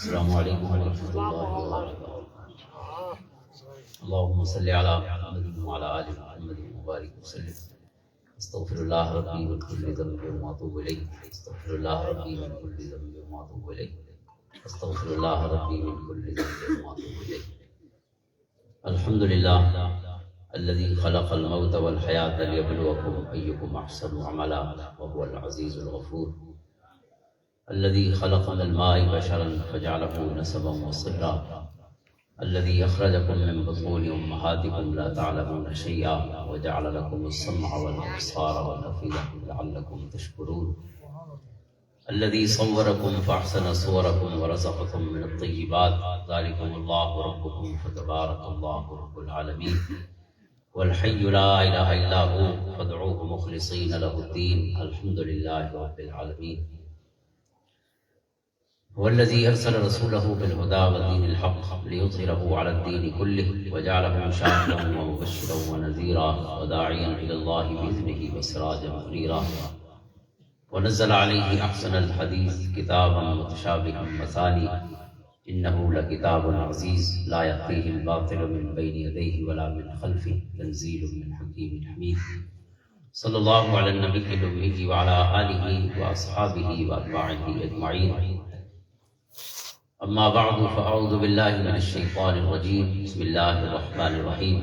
السلام علیکم ورحمۃ اللہ وبرکاتہ۔ اللهم صل علی محمد وعلی آل محمد وبارک وسلم۔ استغفر اللہ ربی من کل ذنب واتوب الیہ، استغفر اللہ ربی من کل ذنب واتوب الیہ، استغفر اللہ ربی من کل ذنب واتوب الیہ۔ الحمد للہ الذي خلق الموت والحیاة ليبلوکم ایکم احسن عملا وهو العزیز الغفور، الذي خلق من الماء بشرا فجعله نسبا وصهرا، الذي أخرجكم من بطون أمهاتكم لا تعلمون شيئا وجعل لكم السمع والأبصار والأفئدة لعلكم تشكرون، الذي صوركم فأحسن صوركم ورزقكم من الطيبات، ذلكم الله ربكم فتبارك الله رب العالمين، والحي لا إله إلا هو فادعوه مخلصين له الدين، الحمد لله رب العالمين، هو الذي أرسل رسوله بالهدى ودين الحق ليظهره على الدين كله وجعله شاهدا ومبشرا ونذيرا وداعيا إلى الله بإذنه وسراجا منيرا، ونزل عليه أحسن الحديث كتابا متشابها مثاني، إنه لكتاب عزيز لا يأتيه الباطل من بين يديه ولا من خلفه، تنزيل من حكيم حميد، صلى الله على النبي الأمي وعلى آله وأصحابه وأتباعه أجمعين، أما بعد فأعوذ بالله من الشيطان الرجيم، بسم الله الرحمن الرحيم،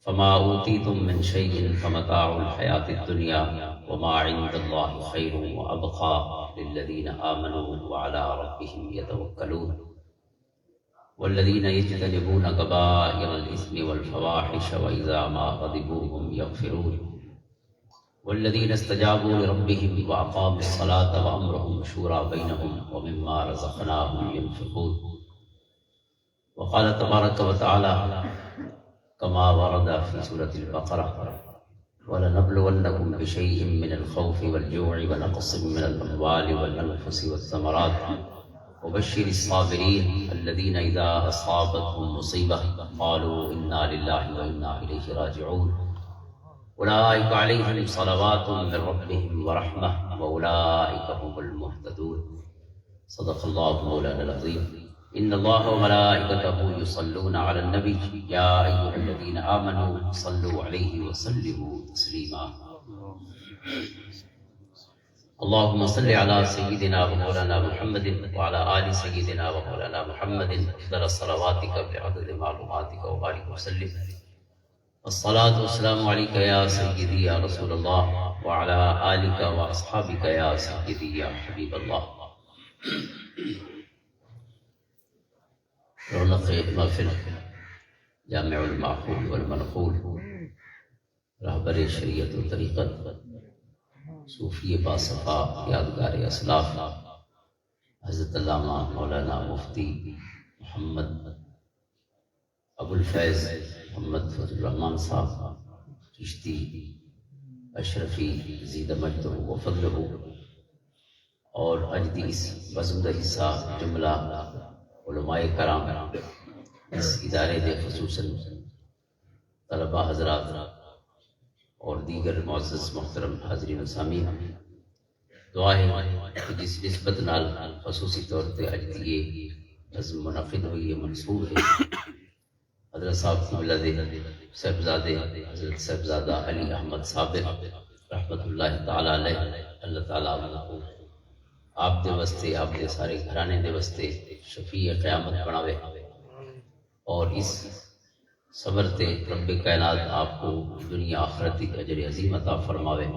فما أوتيتم من شيء فمتاع الحياة الدنيا وما عند الله خير وأبقى للذين آمنوا وعلى ربهم يتوكلون، والذين يجتنبون كبائر الإثم والفواحش وإذا ما غضبوا هم يغفرون، والذين استجابوا لربهم وأقاموا الصلاة وأمرهم شورى بينهم ومما رزقناهم ينفقون، وقال تبارك وتعالى كما ورد في سورة البقرة ولنبلونكم بشيء من الخوف والجوع ونقص من الأموال والأنفس والثمرات وبشر الصابرين الذين إذا أصابتهم مصيبة قالوا إنا لله وإنا إليه راجعون، أولئك عليهم صلوات من ربهم ورحمة وأولئك هم المهتدون، صدق الله مولانا العظيم۔ إن الله وملائكته يصلون على النبي يا أيها الذين آمنوا صلوا عليه وسلموا تسليما، اللهم صل على سيدنا ومولانا محمد وعلى آل سيدنا ومولانا محمد أفضل صلواتك بعدد معلوماتك وبارك وسلم، الصلاة والسلام عليك يا سيدي يا رسول الله وعلى آلك وأصحابك يا سيدي يا حبيب الله۔ رونق محفل جامع المعقول والمنقول، رہبر شریعت و طریقت، صوفی باصفا، یادگار اسلاف، حضرت علامہ مولانا مفتی محمد ابو الفیض محمد فضل الرحمان صاحب چشتی اشرفی زید مجدہ و فضلہ، اور اجدیس بزمدہ حصہ جملہ علماء کرام، اس ادارے دے خصوصاً طلبہ حضرات اور دیگر معزز محترم حاضرین و سامعین، دعا ہے کہ جس نسبت نال خصوصی طور پہ اج دی نظم منعقد ہوئی ہے، منصور ہے حضرت صاحب قبلہ دے صاحبزادے حضرت صاحبزادہ علی احمد صابر رحمت اللہ تعالی علیہ، اللہ تعالیٰ کو آپ دے واسطے، آپ دے سارے گھرانے دے واسطے شفیع قیامت بناوے، اور اس صبر تے رب کائنات آپ کو دنیا آخرت کی اجر عظیم عطا فرماوے،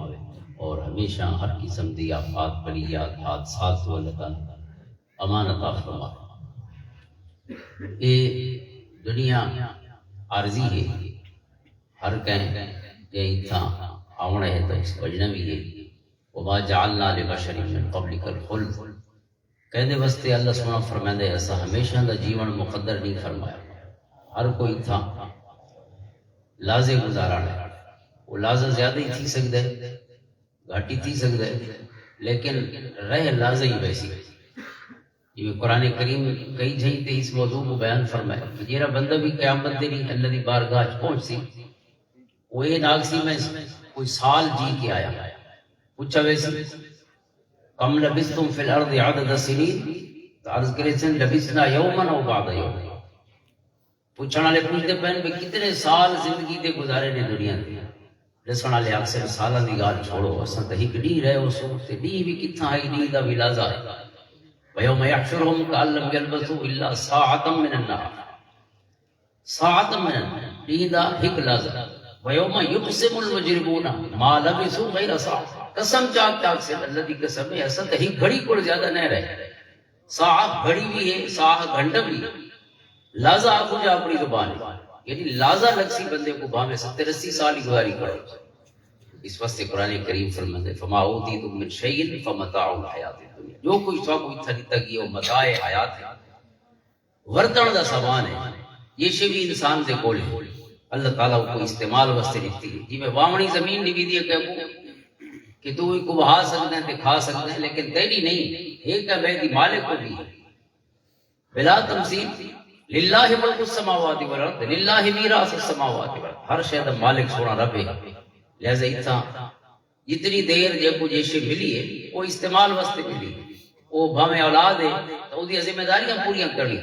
اور ہمیشہ ہر قسم دی آفات بلیات حادثات تو اللہ تعالیٰ امان عطا فرماوے۔ یہ دنیا عارضی ہے، ہر کہیں یہ اتھا آونا ہے تو اس اجنبی ہے، وما جعلنا لبشر من قبلک الخلد، کہنے واسطے اللہ سبحانہ فرمائے ایسا ہمیشہ دا جیون مقدر نہیں فرمایا، ہر کوئی تھا لازے گزارانا ہے، وہ لازہ زیادہ ہی تھی سکتا ہے، گھاٹی تھی سکتا ہے، لیکن رہ لازہ ہی ویسی ہے۔ یہ قرآن کریم کئی جہیں تے اس موضوع کو بیان فرمائے کہ جیرا بندہ بھی قیامت دے نہیں اللہ دی بارگاہ پہنچ سی، وہ یہ ناگ سی میں کوئی سال جی کے آیا، پوچھا ویسی کم لبثتم فی الارض عدد سنین، تو عرض کرے سن لبسنا یومن او بعد یوم، پوچھنے والے پوچھتے پہن بھی کتنے سال زندگی دے گزارے نے دنیا دے، دسن والے اکثر سالاں دی گال چھوڑو، اساں تے ہک ڈی رہے ہو سو تے ڈی بھی کتھاں آئی ڈی دا بھی لازا ہے، ویوم یحشرہم کأن لم یلبثوا الا ساعۃ من النہار، ساعۃ من النہار ڈی دا ہک لازا، ویوم یقسم المجرمون ما لبثوا غیر ساعۃ، قسم چاک چاک سے اللہ دی قسم ہے اصل تے ہک گھڑی کو زیادہ نہ رہے، ساعت گھڑی بھی ہے، ساعت گھنٹہ بھی ہے، لازا آخو جا اپنی زبان ہے، یعنی لازا لگسی بندے کو بھامے 70-80 سال ہی گزاری کرو۔ اس واسطے قرآن کریم فرماتے فما اوتیتم من شیء فمتاع الحیات الدنیا، جو کوئی سوا کوئی تھا دیتا گیا وہ متاع حیات ہے، ورتن دا سامان ہے، یہ شے بھی انسان دے کول ہے، اللہ تعالیٰ کو استعمال واسطے لکھتی ہے، جی میں وامنی زمین نہیں بھی دیے کہ تو کو بہا سکتے ہیں تے کھا سکتے ہیں لیکن تیری نہیں، ایک ہے بیدی مالک کو بھی بلا تمثیل، للہ ملک السماوات والارض للہ میراث السماوات والارض، ہر شے دا مالک سونا رب ہے، لہذا اتنا جتنی دیر جے کو جیسے ملی ہے وہ استعمال واسطے ملی ہے، وہ بھامے اولاد ہے تو وہ ذمہ داریاں پوریاں کرنی،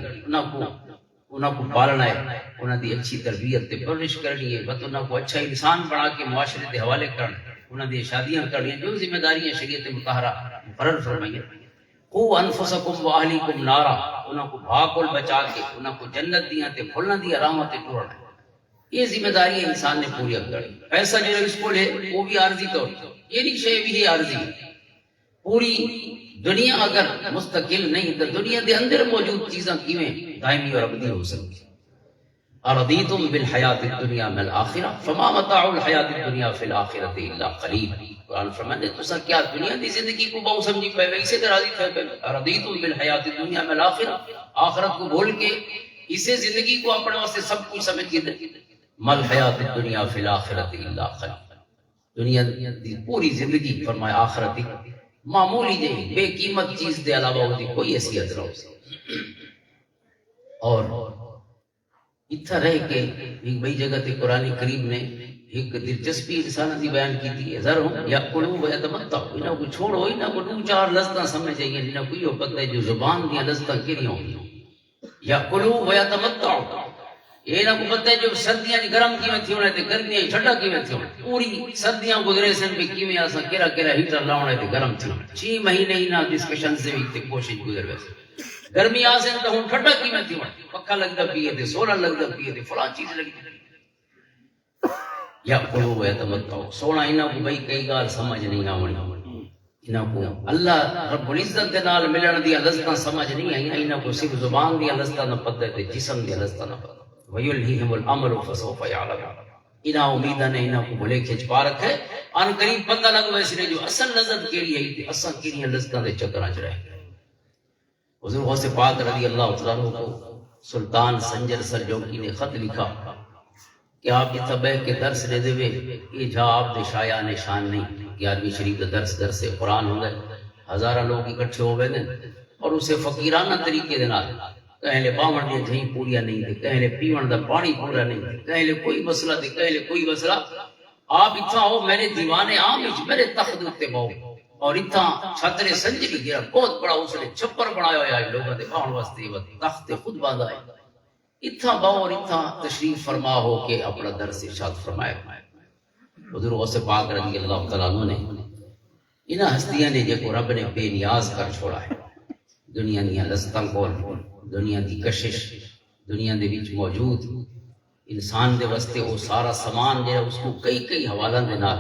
انہاں کو پالنا ہے، انہاں دی اچھی تربیت تے پرورش کرنی ہے، بس انہاں کو اچھا انسان بنا کے معاشرے دے حوالے کرنا، انہاں دی شادیاں کرنی ہیں، جو ذمہ داریاں شریعت مطہرہ مقرر فرمائی ہیں، قو انفسکم و اہلیکم نارا، انہاں کو بھاگ کول بچا کے انہاں کو جنت دیاں تے کھلنا دی آرامت تے ٹورنا ہے، یہ ذمہ داری انسان نے پوری کرنی۔ پیسہ جو اس کو ہے وہ بھی عارضی طور یہ نہیں شے بھی عارضی، پوری دنیا اگر مستقل نہیں تو دنیا دے اندر موجود چیزاں کیویں دائمی اور ابدی ہو سکتی؟ اردیتم بالحیات الدنیا من الآخرہ فما متاع الحیات الدنیا فی الآخرۃ الا قلیل، قرآن فرماتے ہیں تسا کیا دنیا دی زندگی کو بہت سمجھی پے اسے تے راضی تھے، اردیتم بالحیات الدنیا من الآخرہ، آخرت کو بھول کے اسے زندگی کو اپنے واسطے سب کچھ سمجھ کے مل حیات الدنیا فی الآخرۃ الا قلیل، دنیا دی پوری زندگی فرمایا آخرت معمولی جی بے قیمت چیز دے علاوہ ہوتی کوئی حیثیت نہ ہو سکتی۔ اور اتھا رہ کے ایک بئی جگہ تے قرآن کریم نے ایک دلچسپی انسان دی بیان کی تھی، ذرہم یاکلوا ویتمتعوا، انہاں کو چھوڑو، انہاں کو دو چار لذتاں سمجھ جائیں، انہاں کو یہ پتہ ہے جو زبان دی لذتاں کیڑیاں ہوں، یاکلوا ویتمتعوا، یہ نہ کو پتہ ہے جو سردیاں دی گرم کیویں تھی ہونے تے گرمیاں ٹھنڈا کیویں تھی ہونے، پوری سردیاں گزرے سن بھی کیویں اساں کیڑا کیڑا ہیٹر لاونے تے گرم تھی، 6 مہینے ہی نہ ڈسکشن سے بھی تے کوشش گزر ویسے، گرمی آسن تو ہن ٹھنڈا کیویں تھی ہونے، پکھا لگدا پیے تے سولر لگدا پیے تے فلاں چیز لگدی، یا کلو ہے تمتعو، سونا انہاں کو بھئی کئی گال سمجھ نہیں آونی، انہاں کو اللہ رب العزت دے نال ملن دی لذتاں سمجھ نہیں آئی، انہاں کو صرف زبان دی لذتاں نہ پتہ تے جسم دی لذتاں نہ پتہ، وَيُلْهِهِمُ الْأَمْرُ فَسَوْفَ يَعْلَمُونَ، انہاں امیداں نے انہاں کو بھلے کھچ پا رکھے، ان قریب پتہ لگ ویسے جو اصل لذت کیڑی ہے تے اساں کیڑیاں لذتاں دے چکراں چ رہ گئے۔ حضور غوث پاک رضی اللہ تعالیٰ عنہ کو سلطان سنجر سرجوکی نے خط لکھا کہ آپ کی طبع کے درس دے دے یہ جا آپ دے شایع نشان نہیں کہ آدمی شریف دا درس قرآن ہو گئے، ہزارہ لوگ اکٹھے ہو گئے اور اسے فقیرانہ طریقے دے نال کہیں لے باون دی جھیں پوریا نہیں دے، کہیں لے پیون دا پانی پورا نہیں دے، کہیں لے کوئی مسئلہ دے، کہیں لے کوئی مسئلہ، آپ اتھا ہو میرے دیوان عام وچ میرے تخت اتے بہو، اور اتھا چھترے سنجری گرا بہت بڑا اس نے چھپر بنایا ہوا ہے لوگوں دے باون واسطے، تخت خود باندھا ہے، اتھا باؤ اور اتھا تشریف فرما ہو کے اپنا درس ارشاد فرمائے۔ حضور غوث پاک رضی اللہ تعالیٰ عنہ نے انہاں ہستیاں نے جے کو رب نے بے نیاز کر چھوڑا ہے، دنیا دیاں لذتاں کول، دنیا دی کشش، دنیا دے وچ موجود انسان دے واسطے وہ سارا سامان جہاں اس کو کئی حوالہ دے نال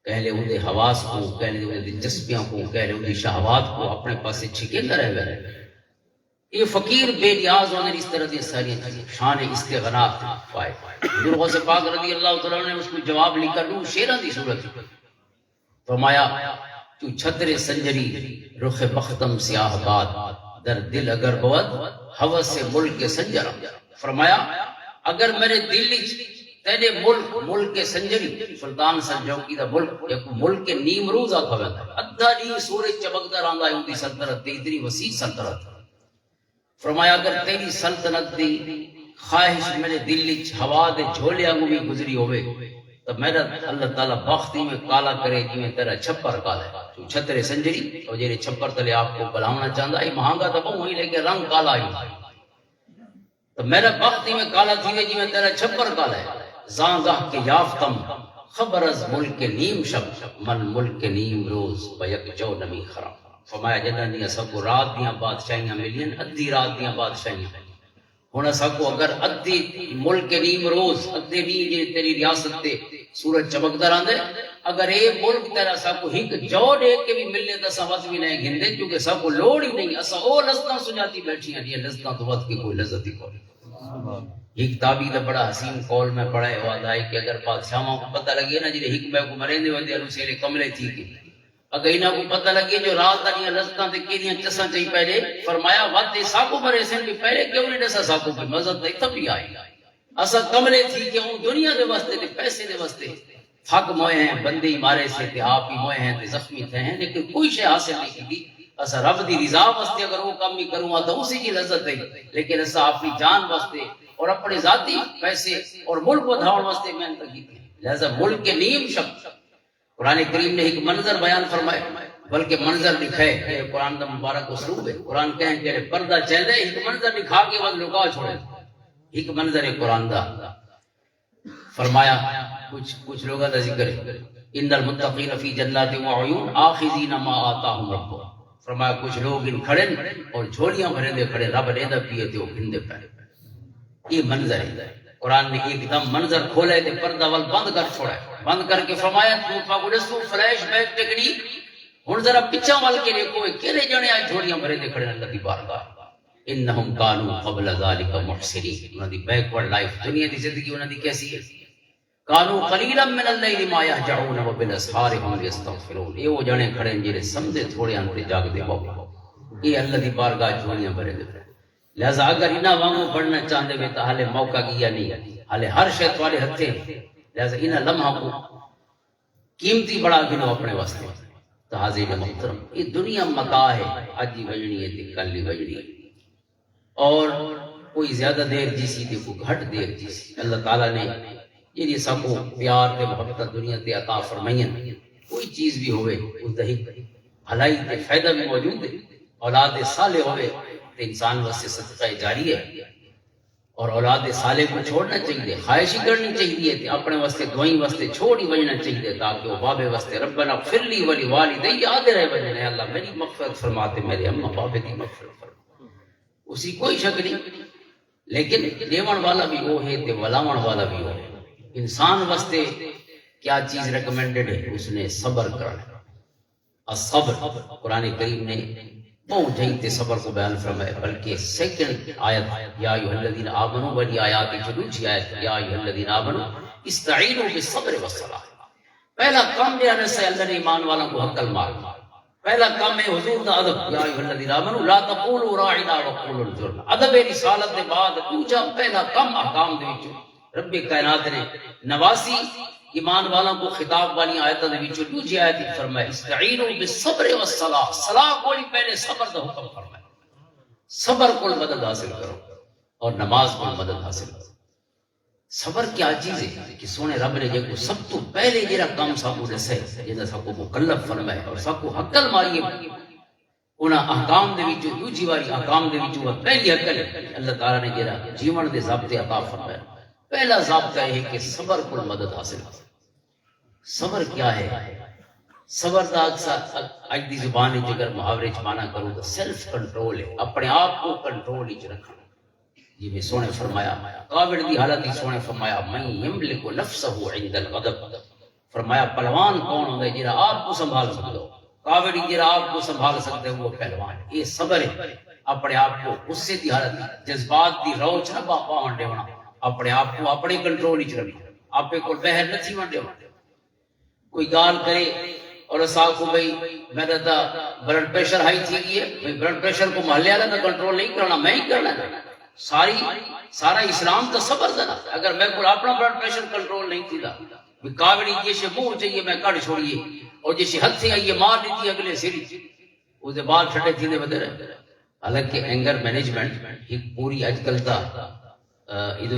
کہہ لے ان دے حواس کو، کہہ لے ان دلچسپیاں کو، کہہ لے ان دی شہوات کو اپنے پاسے چھکیندا رہ گئے، یہ فقیر بے نیاز ہونے اس طرح دی ساری شان استغنا پائے۔ حضور غوث پاک رضی اللہ تعالیٰ نے اس کو جواب لکھا رو شیراں دی صورت فرمایا تو چھتر سنجری رخ بختم سیاہ باد در دل اگر بود حوث سے ملک سنجرا، فرمایا اگر میرے دل تیرے ملک سنجری سلطان سنجوکی دا ملک نیم روز آتا ہے ادھا نہیں سورج چمکدا رہندا ہے ان دی سلطنت دی اتنی وسیع سلطنت، فرمایا اگر تیری سلطنت دی خواہش میرے دل وچ ہوا دے جھولے کو بھی گزری ہوئے تو میرا اللہ تعالیٰ بختی میں کالا کرے جی میں تیرا چھپر کالا ہے تو چھترے سنجری اور جیرے چھپر تلے آپ کو بلاونا چاہتا ہے مہنگا تو بہت ہوئی لیکن رنگ کالا ہی تو میرا بختی میں کالا تھی جی میں تیرا چھپر کالا ہے زانگاہ کے یافتم خبر از ملک نیم شب من ملک نیم روز بیک جو نمی خرم فرمایا جنہاں دیا سب کو رات دیاں بادشاہیاں ملین ادھی رات دیاں بادشاہیاں ہونا سب کو اگر ادھی ملک نیم روز ادھی نیم جی تیری ریاست تے سورج چمکتا رہندے اگر اے ملک تیرا سب کو ہک جو دے کے بھی ملنے تا سوات بھی نہیں گھندے کیونکہ سب کو لوڑ ہی نہیں اسا او لذتاں سجاتی بیٹھی ہیں یہ لذتاں تو وقت کی کوئی لذت ہی کوئی ایک تابی دا بڑا حسین قول میں پڑھا ہے وعدہ ہے کہ اگر بادشاہوں کو پتہ لگے نا جنہیں حکمہ کو مرے ہوئے دے سے کملے تھی کہ اگر انہاں کو پتہ لگے جو رات دنیا لذتاں تے کیڑیاں چساں چاہی پہلے فرمایا وعدے ساکو مرے سن بھی پہلے کیوں نہیں دسا ساکو کی مزت تے تب بھی آئی اسا کملے تھی کہ ہوں دنیا دے واسطے تے پیسے دے واسطے تھک موئے ہیں بندے ہی مارے سے تے آپ ہی موئے ہیں تے زخمی تھے ہیں لیکن کوئی شے حاصل نہیں کی اسا رب دی رضا واسطے اگر وہ کام ہی کروں تو اسی کی لذت ہے لیکن اسا اپنی جان واسطے اور اپنے ذاتی پیسے اور ملک بدھاؤ واسطے محنت کی تھی لہذا ملک کے نیم شب قرآن کریم نے ایک منظر بیان فرمائے بلکہ منظر دکھائے یہ قرآن کا مبارک اسلوب ہے قرآن کہیں کہ پردہ چہدے ایک منظر دکھا کے بعد لکا چھوڑے ایک منظر ہے قرآن دا فرمایا کچھ لوگوں کا ذکر ہے ان المتقین فی جنات و عیون آخذین ما آتاہم ربهم فرمایا کچھ لوگ ان کھڑے اور جھولیاں بھرے دے کھڑے رب نے دا پیے تے وہ گھندے پہنے یہ منظر ہے قرآن نے ایک دم منظر کھولے تے پردہ وال بند کر چھوڑا ہے بند کر کے فرمایا تو پاگوڑسو فلیش بیک ٹکڑی ہن ذرا پیچھے وال کے دیکھو کیڑے جنے آج جھولیاں بھرے دے کھڑے اللہ دی بارگاہ انہم کانوا قبل ذلک محسنین انہاں دی بیک ورڈ لائف دنیا دی زندگی انہاں دی کیسی ہے کانوا قلیلا من اللیل ما یہجعون وبالاسحار هم یستغفرون یہ وہ جنے کھڑے جڑے سمجھے تھوڑے ان تے جاگ دے ہو یہ اللہ دی بارگاہ جھولیاں بھرے دے لہذا اگر انہاں وانگو پڑھنا چاہندے میں تو حالے موقع گیا نہیں حالے ہر شے والے ہتھے لہذا انہاں لمحہ کو قیمتی بڑا گنو اپنے واسطے تو حاضر محترم یہ دنیا متاع ہے آج ہی وجنی ہے تے کل ہی وجنی ہے اور کوئی زیادہ دیر جیسی تے کوئی گھٹ دیر جیسی اللہ تعالیٰ نے یہ سب کو پیار تے محبت دنیا تے عطا فرمائیں کوئی چیز بھی ہوئے اس دہی بھلائی تے فائدہ بھی موجود ہے اولاد صالح ہوئے تے انسان واسطے صدقہ جاری ہے اور اولاد صالح کو چھوڑنا چاہیے خواہشی کرنی چاہیے تے اپنے واسطے دعائیں واسطے چھوڑی وجنا چاہیے تاکہ وہ بابے واسطے ربنا اغفر لی ولی والدی یاد رہے وجنے اللہ میری مغفرت فرماتے میرے اماں بابے دی مغفرت فرما اسی کوئی شک نہیں لیکن دیون والا بھی وہ ہے تے ولاون والا بھی وہ ہے انسان واسطے کیا چیز ریکمینڈڈ ہے اس نے صبر کرنا الصبر قرآن کریم نے بہت جہی صبر کو بیان فرمائے بلکہ سیکنڈ آیت یا ایھا الذین آمنوا والی آیات کی دوسری آیت یا ایھا الذین آمنوا استعینوا بالصبر والصلاۃ پہلا کام دینے سے اللہ نے ایمان والوں کو حق المال پہلا کام ہے حضور دا ادب یا ایھا الذین آمنوا لا تقولوا راعنا وقولوا انظرنا ادب رسالت دے بعد دوجا پہلا کام احکام دے وچ رب کائنات نے نواسی ایمان والوں کو خطاب والی آیتوں دے وچ دوسری آیت فرمایا استعینوا بالصبر والصلاۃ صلاح کوئی پہلے صبر دا حکم فرمایا صبر کو مدد حاصل کرو اور نماز کو مدد حاصل کرو صبر کیا چیز ہے کہ سونے رب نے جو سب تو پہلے جڑا کام سب کو دسے جنہاں سب کو مکلف فرمایا اور سب کو حقل ماری انہاں احکام دے وچ دوسری واری احکام دے وچ پہلی حقل اللہ تعالی نے جڑا جیون دے ضابطے عطا فرمایا پہلا ضابطہ ہے کہ صبر کو مدد حاصل کرو صبر کیا ہے صبر دا اکثر اج دی زبان وچ اگر محاورے چ معنی کروں تو سیلف کنٹرول ہے اپنے آپ کو کنٹرول وچ رکھنا جی میں سونے فرمایا کاوڑ دی حالت ہی سونے فرمایا من یملک نفسه عند الغضب فرمایا پہلوان کون ہوندا ہے جڑا آپ کو سنبھال سکتا ہو کاوڑی جڑا آپ کو سنبھال سکتے ہو وہ پہلوان یہ صبر ہے اپنے آپ کو غصے دی حالت جذبات دی روچ نہ پاون دیونا اپنے آپ کو اپنے کنٹرول وچ رکھنا آپ کو بہر نہ تھی ونڈے کوئی گال کرے اور اسا کو بھئی میرا تا بلڈ پریشر ہائی تھی گئی ہے بھئی بلڈ پریشر کو محلے والا کا کنٹرول نہیں کرنا میں ہی کرنا ہے سارا اسلام تو صبر دا اگر میں کو اپنا بلڈ پریشر کنٹرول نہیں تھی دا کاوڑی جیسے منہ چاہیے میں کٹ چھوڑیے اور جیسے ہاتھ سے آئیے مار دیتی اگلے سری اس دے بعد چھٹے تھی دے بدے رہے حالانکہ اینگر مینجمنٹ ایک پوری اج کل دا ಇದು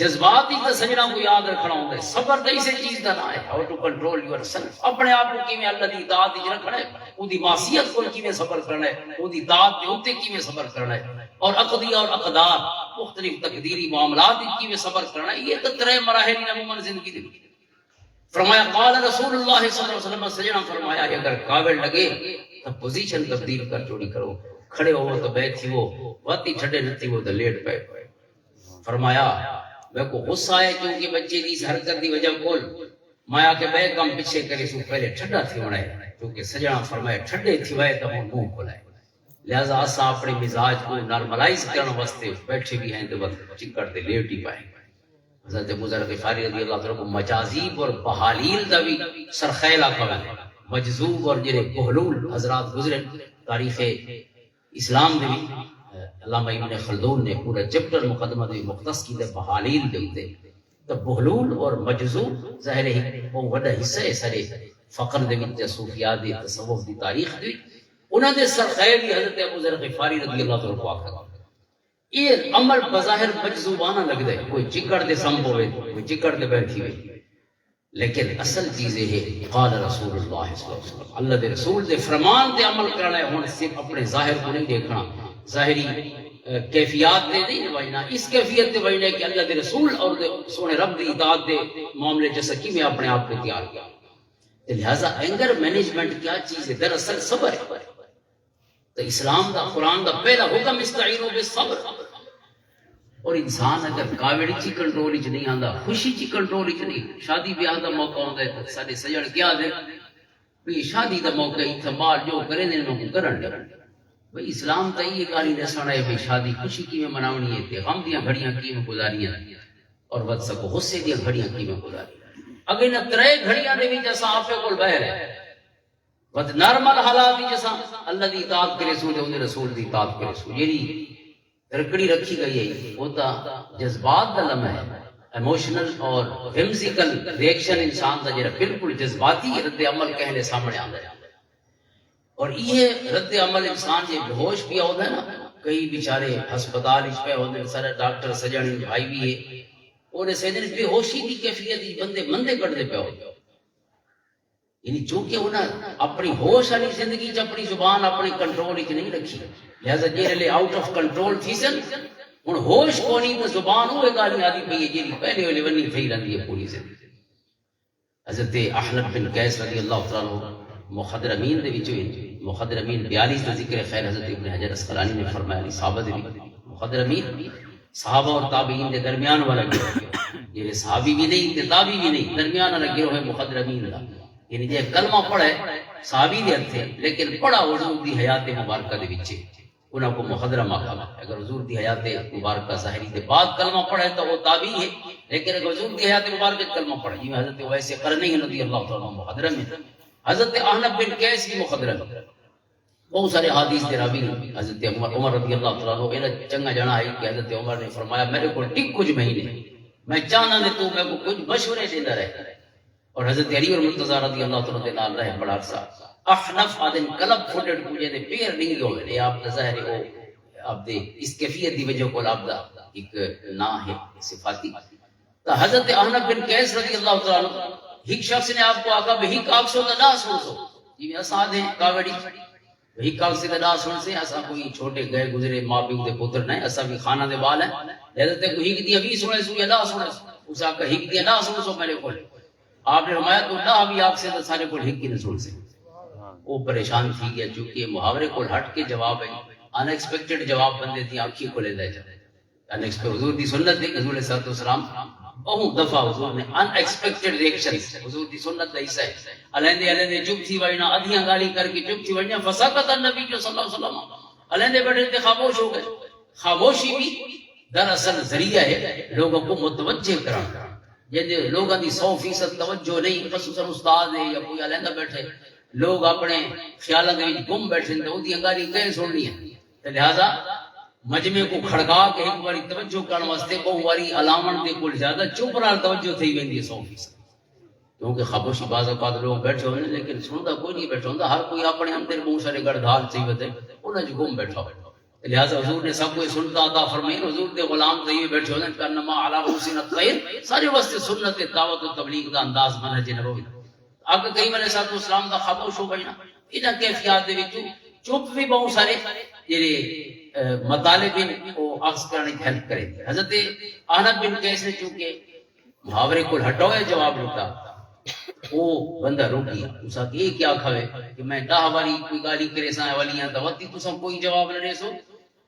جذبات ہی تو سجنا کو یاد رکھنا ہوتا ہے. صبر تو اسی چیز کا نام ہے. How to control yourself. اپنے آپ کو کیویں اللہ دی اطاعت وچ رکھنا ہے, اودی معصیت کو کیویں صبر کرنا ہے, اودی اطاعت دے اوتے کیویں صبر کرنا ہے, اور عقدی اور اقدار مختلف تقدیری معاملات وچ کیویں صبر کرنا ہے. یہ تو ترے مراحل ہیں عموماً زندگی دے. فرمایا قال رسول اللہ صلی اللہ علیہ وسلم, سجنا فرمایا اگر کاوڑ لگے تو پوزیشن تبدیل کر چوڑی کرو. کھڑے ہو تو بیٹھی ہو, واتی چھڑے نتی ہو تو لیٹ پے. فرمایا میں کو غصہ ہے کیونکہ بچے دی اس حرکت دی وجہ کول مایا کے بے کم پیچھے کرے سو پہلے ٹھڈا تھی وڑے, کیونکہ سجنا فرمایا ٹھڈے تھی وے تو منہ کھلائے. لہذا اسا اپنے مزاج کو نارملائز کرنے واسطے بیٹھے بھی ہیں تو وقت چکر تے لیٹ ہی پائے. حضرت بزرگ غفاری رضی اللہ عنہ کو مجازیب اور بحالیل دا بھی سرخیلا کھولا. مجذوب اور جڑے بہلول حضرات گزرے تاریخ اسلام دے بھی, علامہ ابن خلدون نے پورا چیپٹر مقدمہ دے مختص کی دے بحالیل دے ہوتے. تو بہلول اور مجذوب ظاہر ہے وہ بڑا حصہ ہے سارے فقر دے وچ صوفیات دی تصوف دی تاریخ دی. انہاں دے سرخیل بھی حضرت ابو ذر غفاری رضی اللہ عنہ کو آکھا. یہ عمل بظاہر مجذوبانہ لگدا ہے, کوئی چکر دے سم ہوئے, کوئی چکر دے بیٹھی ہوئے, لیکن اصل چیز یہ ہے قال رسول اللہ صلی اللہ علیہ وسلم, اللہ دے رسول دے فرمان تے عمل کرنا ہے. ہن صرف اپنے ظاہر کو نہیں دیکھنا, ظاہری کیفیات دے نہیں نوائنا, اس کیفیت دے وجہ کہ اللہ دے رسول اور دے سونے رب دی اطاعت دے معاملے جیسا کہ میں اپنے آپ کو تیار کیا. لہذا اینگر مینجمنٹ کیا چیز ہے؟ دراصل صبر ہے. تو اسلام دا قرآن دا پہلا حکم استعینوا بالصبر. اور انسان اگر کاوڑی چی کنٹرول وچ نہیں آندا, خوشی چی کنٹرول وچ نہیں, شادی بیاہ دا موقع ہوندا ہے تو سارے سجن کیا دے بھی شادی دا موقع ایتھے مال جو کرے نے انہاں کو کرن دے. بھئی اسلام تے یہ گالی دسنا ہے بھی شادی خوشی کیویں مناونی ہے, تے غم دیاں گھڑیاں کیویں گزارنیاں, اور ود سکو غصے دیاں گھڑیاں کیویں گزارنیاں. اگر نہ ترے گھڑیاں دے وچ اساں آپے کول بہر ہے, ود نارمل حالات وچ اساں اللہ دی اطاعت کرے سو تے رسول دی اطاعت کرے سو. یہی رکڑی رکھی گئی ہے وہ تا جذبات دا لمحہ ہے, ایموشنل اور ومزیکل ریئیکشن انسان دا جڑا بالکل جذباتی رد عمل کہنے سامنے آندا ہے. اور یہ رد عمل انسان یہ بے ہوش بھی ہوتا ہے نا, کئی بیچارے ہسپتال وچ پے ہوندے, سارے ڈاکٹر سجن بھائی بھی ہے, اور سیدن بے ہوشی دی کیفیت بندے مندے کڈدے پے ہوندے. یعنی چونکہ انہاں اپنی ہوش والی زندگی چ اپنی زبان اپنے کنٹرول وچ نہیں رکھی, لہذا جیلے آؤٹ آف کنٹرول تھی سن ہن ہوش کونی تو زبان ہوئے گالی آدی پئی ہے جیڑی پہلے والے ونی تھی رہندی ہے پوری زندگی. حضرت احنف بن قیس رضی اللہ تعالی عنہ مخدر امین دے وچ ہوئے. مخدر امین 42 کا ذکر خیر حضرت ابن حجر اسقلانی نے فرمایا صحابہ دے مخدر امین صحابہ اور تابعین دے درمیان والا گروہ, یہ صحابی بھی نہیں تے تابعی بھی نہیں, درمیان والا گروہ ہے مخدر امین دا. یعنی جے کلمہ پڑھے صحابی دے ہتھے لیکن پڑھا حضور دی حیات مبارکہ دے وچ, انہاں کو مخدرم آکھا. اگر حضور دی حیات مبارکہ ظاہری دے بعد کلمہ پڑھے تو وہ تابعی ہے, لیکن اگر حضور دی حیات مبارکہ کلمہ پڑھے یہ حضرت ویسے قرنی رضی اللہ تعالی عنہ مخدرم ہے. حضرت احنف بن قیس کی مخدرم, بہت سارے حدیث دے راوی حضرت عمر رضی اللہ تعالی عنہ اینا چنگا جانا ہے کہ حضرت عمر نے فرمایا میرے کو ٹک کچھ مہینے میں چاہنا دے تو میں کو کچھ مشورے دیندا رہے. اور حضرت علی اور مرتضی رضی اللہ تعالی عنہ نال رہے بڑا عرصہ. احنف آدن کلب فوٹڈ کو جے پیر نہیں ہوئے, آپ دا ظاہر ہے آپ دے اس کیفیت دی وجہ کو آپ دا ایک نا ہے صفاتی. تو حضرت احنف بن قیس رضی اللہ تعالی عنہ ایک شخص نے آپ کو آقا بہی کاک سو دا نا سن سو, یہ اساد ہیں کاوڑی بہی کاک سے دا سن سے, اسا کوئی چھوٹے گئے گزرے ماں پیو دے پتر نہیں, اسا بھی خانہ دے بال ہیں, حضرت کو ہیک دیا 20 سنے سو یا نا سنے سو, اس آقا ہیک دیا نا سن سو میرے کو. آپ نے فرمایا تو نہ بھی آپ سے تو سارے کو ہیک کی نہ سن سے. وہ پریشان تھی گیا چونکہ محاورے کو ہٹ کے جواب ہے, ان ایکسپیکٹڈ جواب بندے دی آنکھیں کھولے دے جاتے. ان ایکسپیکٹڈ حضور دی سنت دی حضور صلی اللہ علیہ وسلم بہت دفعہ حضور نے ان ایکسپیکٹڈ ریئیکشن حضور دی سنت دا حصہ ہے. علیندے علیندے چپ تھی وینا ادھیاں گالی کر کے چپ تھی وینا فساقت النبی صلی اللہ علیہ وسلم, علیندے بیٹھے تے خاموش ہو گئے. خاموشی بھی دراصل ذریعہ ہے لوگوں کو متوجہ کرنا. جن لوگوں دی 100% توجہ نہیں, خصوصاً استاد ہے یا کوئی علیندہ بیٹھے, لوگ اپنے خیالات میں گم بیٹھے تو اودی گالی کہیں سننی ہے. لہذا مجمع کو کھڑکا کے ایک باری توجہ کرنے واسطے بہت باری علامن دے کول زیادہ چپ نال توجہ تھی ویندی ہے 100%. کیونکہ خاموشی بعض اوقات لوگ بیٹھے ہوئے لیکن سنتا کوئی نہیں بیٹھا ہوندا, ہر کوئی اپنے اندر بہت سارے گڑ دھال چاہیے انہاں جو گم بیٹھا ہوا. لہذا حضور نے سب کو سنتا عطا فرمائی. حضور دے غلام تے بیٹھے ہوندے کانما علی رؤوسنا الطیر. سارے واسطے سنت دعوت و تبلیغ دا انداز منہج نبوی اگ کئی والے صاحب اسلام دا خاموش ہو بجنا. انہاں کیفیات دے وچ چپ بھی بہت سارے جڑے مطالب او اخذ کرنے کی ہیلپ کرے. حضرت احنف بن قیس نے چونکہ محاورے کو ہٹوئے جواب لتا وہ بندہ روک گیا. اسا کہ یہ کیا کھوے کہ میں 10 باری کوئی گالی کرے سائیں والیاں دوتی تساں کوئی جواب نہ دے سو.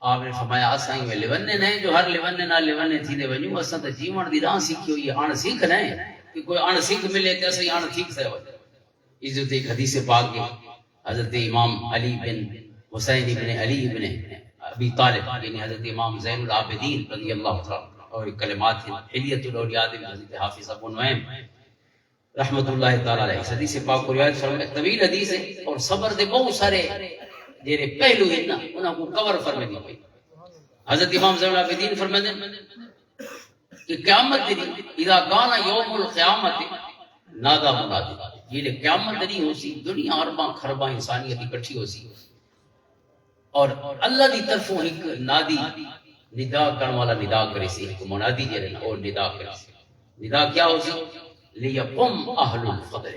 آپ نے فرمایا اسائیں میں لیونے نہیں جو ہر لیونے نہ لیونے تھی دے ونجو اساں تے جیون دی راہ سیکھی ہوئی ہے. ان سیکھ نہیں کہ کوئی ان سیکھ ملے تے اساں ان سیکھ سے ہوئے. عزت ایک حدیث پاک ہے حضرت امام علی بن حسین بن علی بن ابی طالب یعنی حضرت امام زین العابدین رضی اللہ تعالی اور کلمات حلیت الاولیاء میں حضرت حافظ ابو نعیم رحمت اللہ تعالی علیہ حدیث پاک کو روایت فرمائے. طویل حدیث ہے اور صبر دے بہت سارے جڑے پہلو ہیں نا انہاں کو کور فرمائے دی. حضرت امام زین العابدین فرماتے ہیں کہ قیامت دن اذا کان یوم القیامت نادا منادی. یہ قیامت دن ہو سی دنیا ارباں خرباں انسانیت اکٹھی ہو سی اور اللہ دی طرفوں ایک نادی ندا کرنے والا ندا کرے سی ایک منادی جڑے نا اور ندا کرے سی. ندا کیا ہو سی لیقم اہل الفضل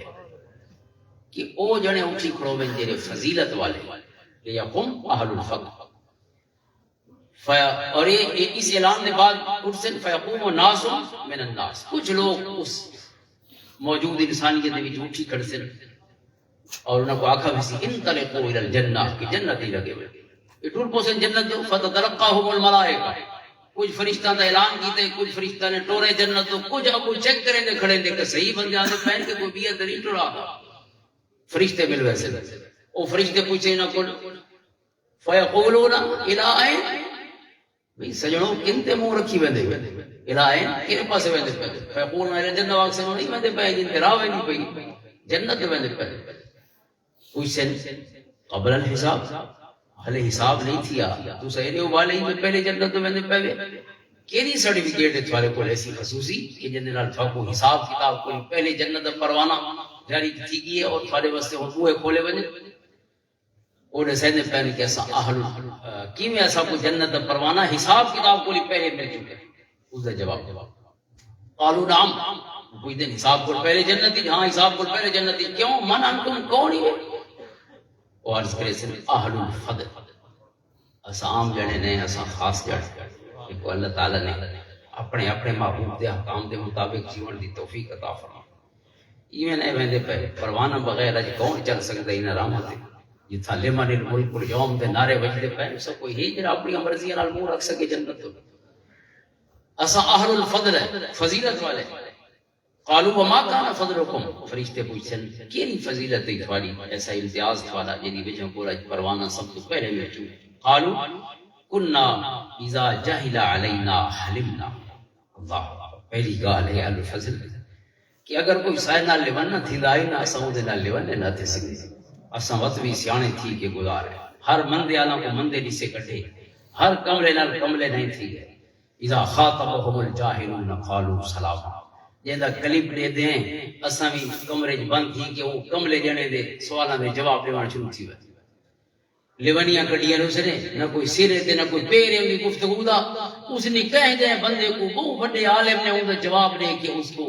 کہ او جنے اٹھی کھڑو میں جڑے فضیلت والے لیقم اہل الفضل. اور یہ اس اعلان کے بعد ارسل فیقوم الناس من الناس. کچھ لوگ اس موجود انسانیت دے وچ اٹھی کھڑے سن اور انہاں کو آکھا ویسی انطلقوا الی الجنہ کہ جنت ہی لگے ہوئے یہ ٹور پوسن جنت جو فتتلقاهم الملائکہ. کچھ فرشتہ دا اعلان کیتے کچھ فرشتہ نے ٹورے جنت تو کچھ ابو چیک کریں دے کھڑے دے کہ صحیح بندے آتے پہن کے کوئی بیعت نہیں ٹورا. فرشتے مل ویسے او فرشتے پوچھے نہ کل فیقولون الی این بھئی سجنوں کنتے منہ رکھی ویندے الہین کنے پاسے ویندے پے فیقول میرے جنت واق سے نہیں ویندے پے جن تے راہ ویندی پئی جنت ویندے پے. کوئی سن قبل الحساب حالے حساب نہیں تھیا تو سہرے والے ہی پہلے جنت ویندے پے. کیڑی سرٹیفکیٹ ہے تھارے کول ایسی خصوصی کہ جن نال تھاکو حساب کتاب کوئی پہلے جنت دا پروانہ جاری تھی گئی ہے اور تھارے واسطے وہ کھولے ویندے اور سیدنے پہنے کہ ایسا اہل کیویں ایسا کو جنت دا پروانہ حساب کتاب کو پہلے مل چکے. اس دا جواب قالوا نعم کوئی دن حساب کو پہلے جنتی ہاں حساب کو پہلے جنتی کیوں من انتم کون ہی اور عرض کرے سن اہل الفضل اسا عام جنے نے اسا خاص جنے کہ اللہ تعالی نے اپنے اپنے محبوب دے احکام دے مطابق جیون دی توفیق عطا فرمائے. ایویں نہیں ویندے پے پروانہ بغیر اج کون چل سکدا ان رحمت جتھا لمن الملک اليوم دے نعرے وجدے پے سب کوئی ہی جڑا اپنی مرضی نال منہ رکھ سکے جنت تو اسا اہل الفضل ہے فضیلت والے. قالوا وما كان فضلكم فرشتے پوچھن کیڑی فضیلت ہے تھوڑی ایسا امتیاز والا جدی وجہ کو پروانہ سب تو پہلے میں چوں. قالوا كنا اذا جهل علينا حلمنا. اللہ پہلی گال ہے اہل الفضل کہ اگر کوئی سائے نال لیونا تھی دائی نہ اساں دے نال لیونے نہ تھے سکدے اساں وقت بھی سیانے تھی کہ گزارے ہر مندے آلا کو مندے نہیں سے کٹے ہر کملے نال کملے نہیں تھی گئے. اذا خاطبهم الجاهلون قالوا سلاما. جیندا کلپ دے دیں اساں بھی کمرے بند تھی کہ وہ کملے جنے دے سوالاں دے جواب دیوان شروع تھی وے. لیونیاں کڈیاں نو سنے نہ کوئی سرے تے نہ کوئی پیرے دی گفتگو دا اس نے کہہ دے بندے کو بہت بڑے عالم نے اون دا جواب دے کہ اس کو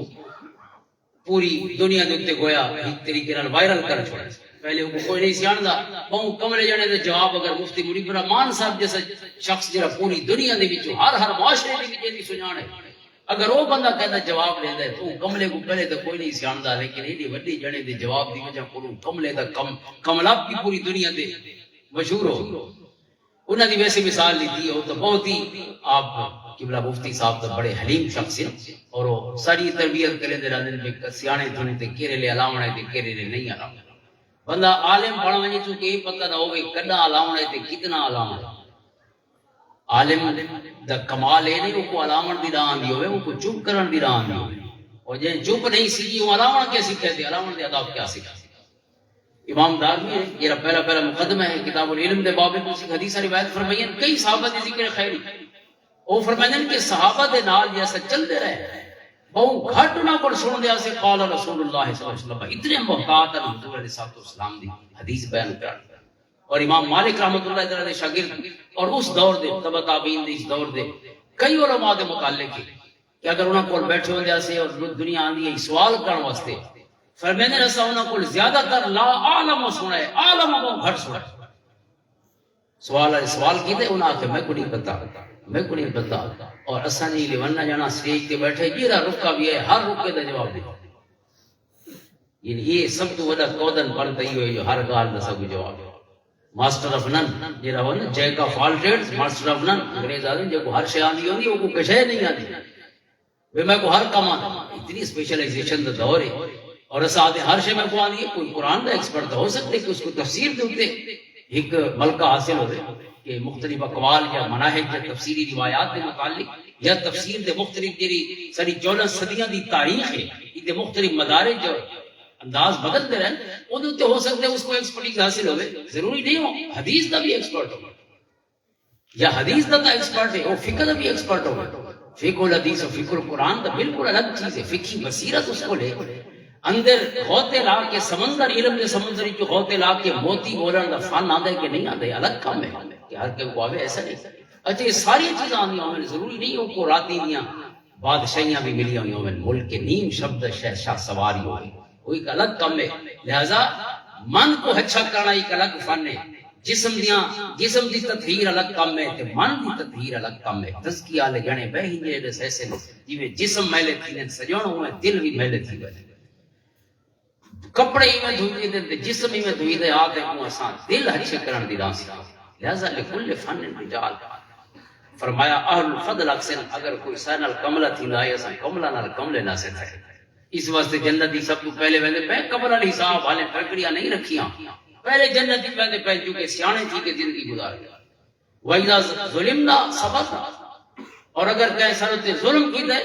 پوری دنیا دے تے گویا ایک طریقے نال وائرل کر چھوڑا. پہلے وہ کوئی نہیں سیاندا بہت کملے جنے دے جواب اگر مفتی مجیب الرحمان صاحب جیسا شخص جڑا پوری دنیا دے وچ ہر معاشرے دے وچ دی سنانے اگر وہ بندہ کہندا جواب دیندا ہے تو کملے کو پہلے تو کوئی نہیں سیاندا لیکن ایڈی وڈی جنے دے جواب دی وجہ کو کملے دا کملاب کی پوری دنیا دے مشہور ہو. انہاں دی ویسے مثال لی تھی وہ تو بہت ہی آپ قبلہ مفتی صاحب تو بڑے حلیم شخص ہیں اور وہ ساری تربیت کرے دے رہندے میں سیانے تھنے تے کیرے لے الاونے تے کیرے لے نہیں الاونے. بندہ عالم پڑھ ونجے تو کہ پتہ نہ ہوے کڈا الاونے تے کتنا الاونے. عالم دا کمال ہے نہیں کو الاون دی راہ دی ہوے کو چپ کرن دی راہ دی ہوے اور جے چپ نہیں سی وہ الاون کیسے کہتے الاون دے آداب کیا سکھا. امام دارمی ہے یہ پہلا مقدمہ ہے کتاب العلم دے باب میں کچھ حدیث روایت فرمائی ہیں کئی صحابہ دے ذکر خیری او فرمائیں کہ صحابہ دے نال جیسا چلتے رہے بہت گھٹ نہ پر سن دیا سے قال رسول اللہ صلی اللہ علیہ وسلم اتنے محتاط حضور علیہ الصلوۃ والسلام دی حدیث بیان کر. اور امام مالک رحمۃ اللہ تعالی دے شاگرد اور اس دور دے تبع تابعین دے اس دور دے کئی علماء دے متعلق کہ اگر انہاں کول بیٹھے ہوں جیسے اور دنیا آندی ہے سوال کرن واسطے فرمانے رسا انہاں کول زیادہ تر لا عالم سنا ہے، عالم کو گھٹ سنا ہے. سوال کیتے انہاں کہ میں کو نہیں پتا، میں کو نہیں پتا. اور اساں جی لیونا جانا اسٹیج تے بیٹھے جیڑا رکا بھی ہے ہر رکے دا جواب دے. یعنی یہ سب تو وڈا کودن پڑھتا ہی ہوئے جو ہر گال دا سب جواب ہے. ماسٹر آف نن جیڑا ہو نا Jack of all trades master of none انگریز آدمی جو ہر شے آندی ہوندی وہ کو کشے نہیں آندی وہ میں کو ہر کام آتا. اتنی اسپیشلائزیشن دا دور ہے. اور ایسا آدھے ہر شے میں کو آندی ہے. کوئی قرآن دا ایکسپرٹ ہو سکتے کہ اس کو تفسیر دے ہوتے ایک ملکہ حاصل ہوتے کہ مختلف اقوال یا مناہج یا تفسیری روایات کے متعلق یا تفسیر دے مختلف جیری ساری 14 صدیاں دی تاریخ ہے یہ مختلف مدارج اور انداز بدلتے رہے انہوں تے ہو سکتے اس کو ایکسپرٹیز حاصل ہوئے. ضروری نہیں ہو حدیث دا بھی ایکسپرٹ ہو یا حدیث دا ایکسپرٹ ہے وہ فقہ دا بھی ایکسپرٹ ہو. فقہ الحدیث اور فقہ القرآن دا بالکل الگ چیز ہے. فقہی بصیرت اس کو لے اندر غوطے لا کے سمندر علم دے سمندری جو غوطے لا کے موتی بولن دا فن آدھے کہ نہیں آدھے الگ کام ہے کہ ہر کوئی کو آوے ایسا نہیں. اچھا یہ ساری چیزیں آنی ہوں ضروری نہیں ہو کو راتی دیاں بادشاہیاں بھی ملی ہوئی ہوں ملک کے نیم شبد شہنشاہ سواری ہوئی وہ ایک الگ کم ہے. لہذا من کو اچھا کرنا ایک الگ فن ہے. جسم دی تطہیر الگ کم ہے تے من دی تطہیر الگ کم ہے. تزکیہ لے گنے بہ ہی جے ایسے جویں جسم میلے تھی سجاؤ ہوئے دل بھی میلے تھی وے کپڑے ہی میں دھوئی دے جسم ہی میں دھوئی دے آتے کو اساں دل اچھے کرن دی راس. لہذا لکل فن رجال فرمایا اہل الفضل اکثر اگر کوئی سینل کملہ تھی لائے اساں کملہ نال کملے نہ سے تھے. اس واسطے جنتی سب کو پہلے ویندے پہ قبر علی صاحب والے پکڑیاں نہیں رکھیاں پہلے جنتی ویندے پہ چونکہ سیانے تھی کہ زندگی گزار گیا. وَإِذَا ظُلِمْنَا صَبَرْنَا اور اگر کہیں سرتے ظلم کی دے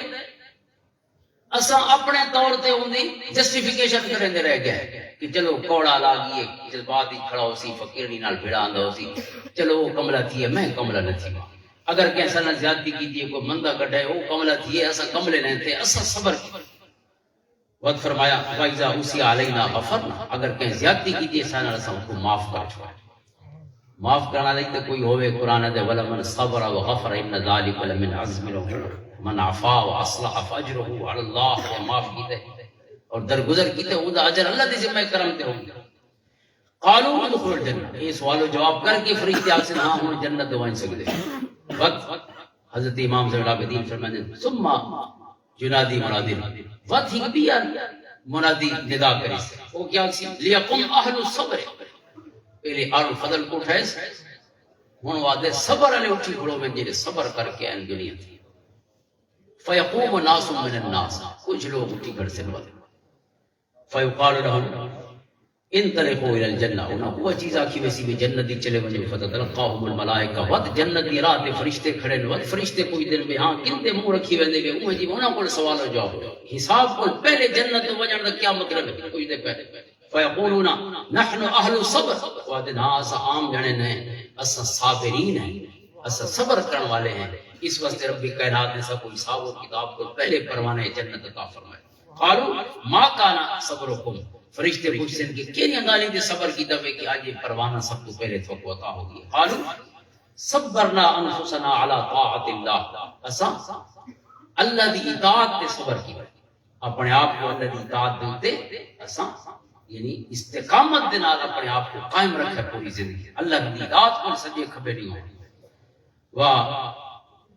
اساں اپنے طور تے ہوندی جسٹیفیکیشن کریں دے رہ گئے کہ چلو کوڑا لاگیے جذبات ہی کھڑا ہو سی فقیرنی نال بھیڑا آندا ہو سی چلو وہ کملہ تھی ہے میں کملہ نہ تھی. اگر کہیں سنہ زیادتی کی دیئے کوئی مندہ کٹھے وہ کملہ تھی ہے اساں کملے نہیں تھے اساں صبر کی. وقت فرمایا فَإِذَا أُوسِيَ عَلَيْنَا غَفَرْنَا اگر کہیں زیادتی کی دیئے سانہ رسا ان کو معاف کر چھوڑا. معاف کرنا لئے کوئی ہوئے قرآن دے وَلَمَنْ صَبْرَ وَغَفَرَ إِنَّ ذَلِكَ لَمِنْ عَزْمِ الْأُمُورِ مَنْ عَفَا وَأَصْلَحَ فَأَجْرُهُ عَلَى اللَّهِ کہ معاف کیتے اور درگزر کیتے وہ دا اجر اللہ دے ذمہ کرم تے ہوں. قالوا ادخلوا الجنہ یہ سوال و جواب کر کے فرشتے آپ سے ہاں ہم جنت دوائیں سکتے. وقت حضرت امام زین العابدین فرماتے ہیں ثم جنادی منادی وقت ہی بھی منادی ندا کری وہ کیا لیقم اہل الصبر پہلے اہل الفضل کو اٹھائے ہن وعدے صبر والے اٹھی کھڑو میں جڑے صبر کر کے ان دنیا تھی. فیقوم ناس من الناس کچھ لوگ اٹھی کھڑے سے والے فیقال لهم انطلقوا الى الجنہ انہاں وہ چیز آکھی ویسی بھی جنت دی چلے ونجو فتلقاهم الملائکہ ود جنت دی راہ تے فرشتے کھڑے نے ود فرشتے کوئی دن میں ہاں کتے منہ رکھی ویندے گے وہ جی انہاں کو سوال و جواب حساب کو پہلے جنت وجن دا کیا مطلب ہے کوئی دے پہلے فیقولون نحن اہل الصبر وعدنا اس عام جنے نے اس صابرین ہیں اس صبر کرنے والے ہیں. اس واسطے رب کائنات نے سب کو حساب و کتاب کو پہلے پروانے جنت عطا فرمائے. قالوا ما كان صبركم فرشتے پوچھتے ہیں کہ کیڑی گالی دے صبر کی دبے کہ آج یہ پروانہ سب تو پہلے تو عطا ہو گئی. قالوا صبرنا انفسنا على طاعت اللہ اسا اللہ دی اطاعت تے صبر کی اپنے آپ کو اللہ دی اطاعت دے اسا یعنی استقامت دے نال اپنے آپ کو قائم رکھے پوری زندگی اللہ دی اطاعت کو سجے کھبے نہیں ہو. وا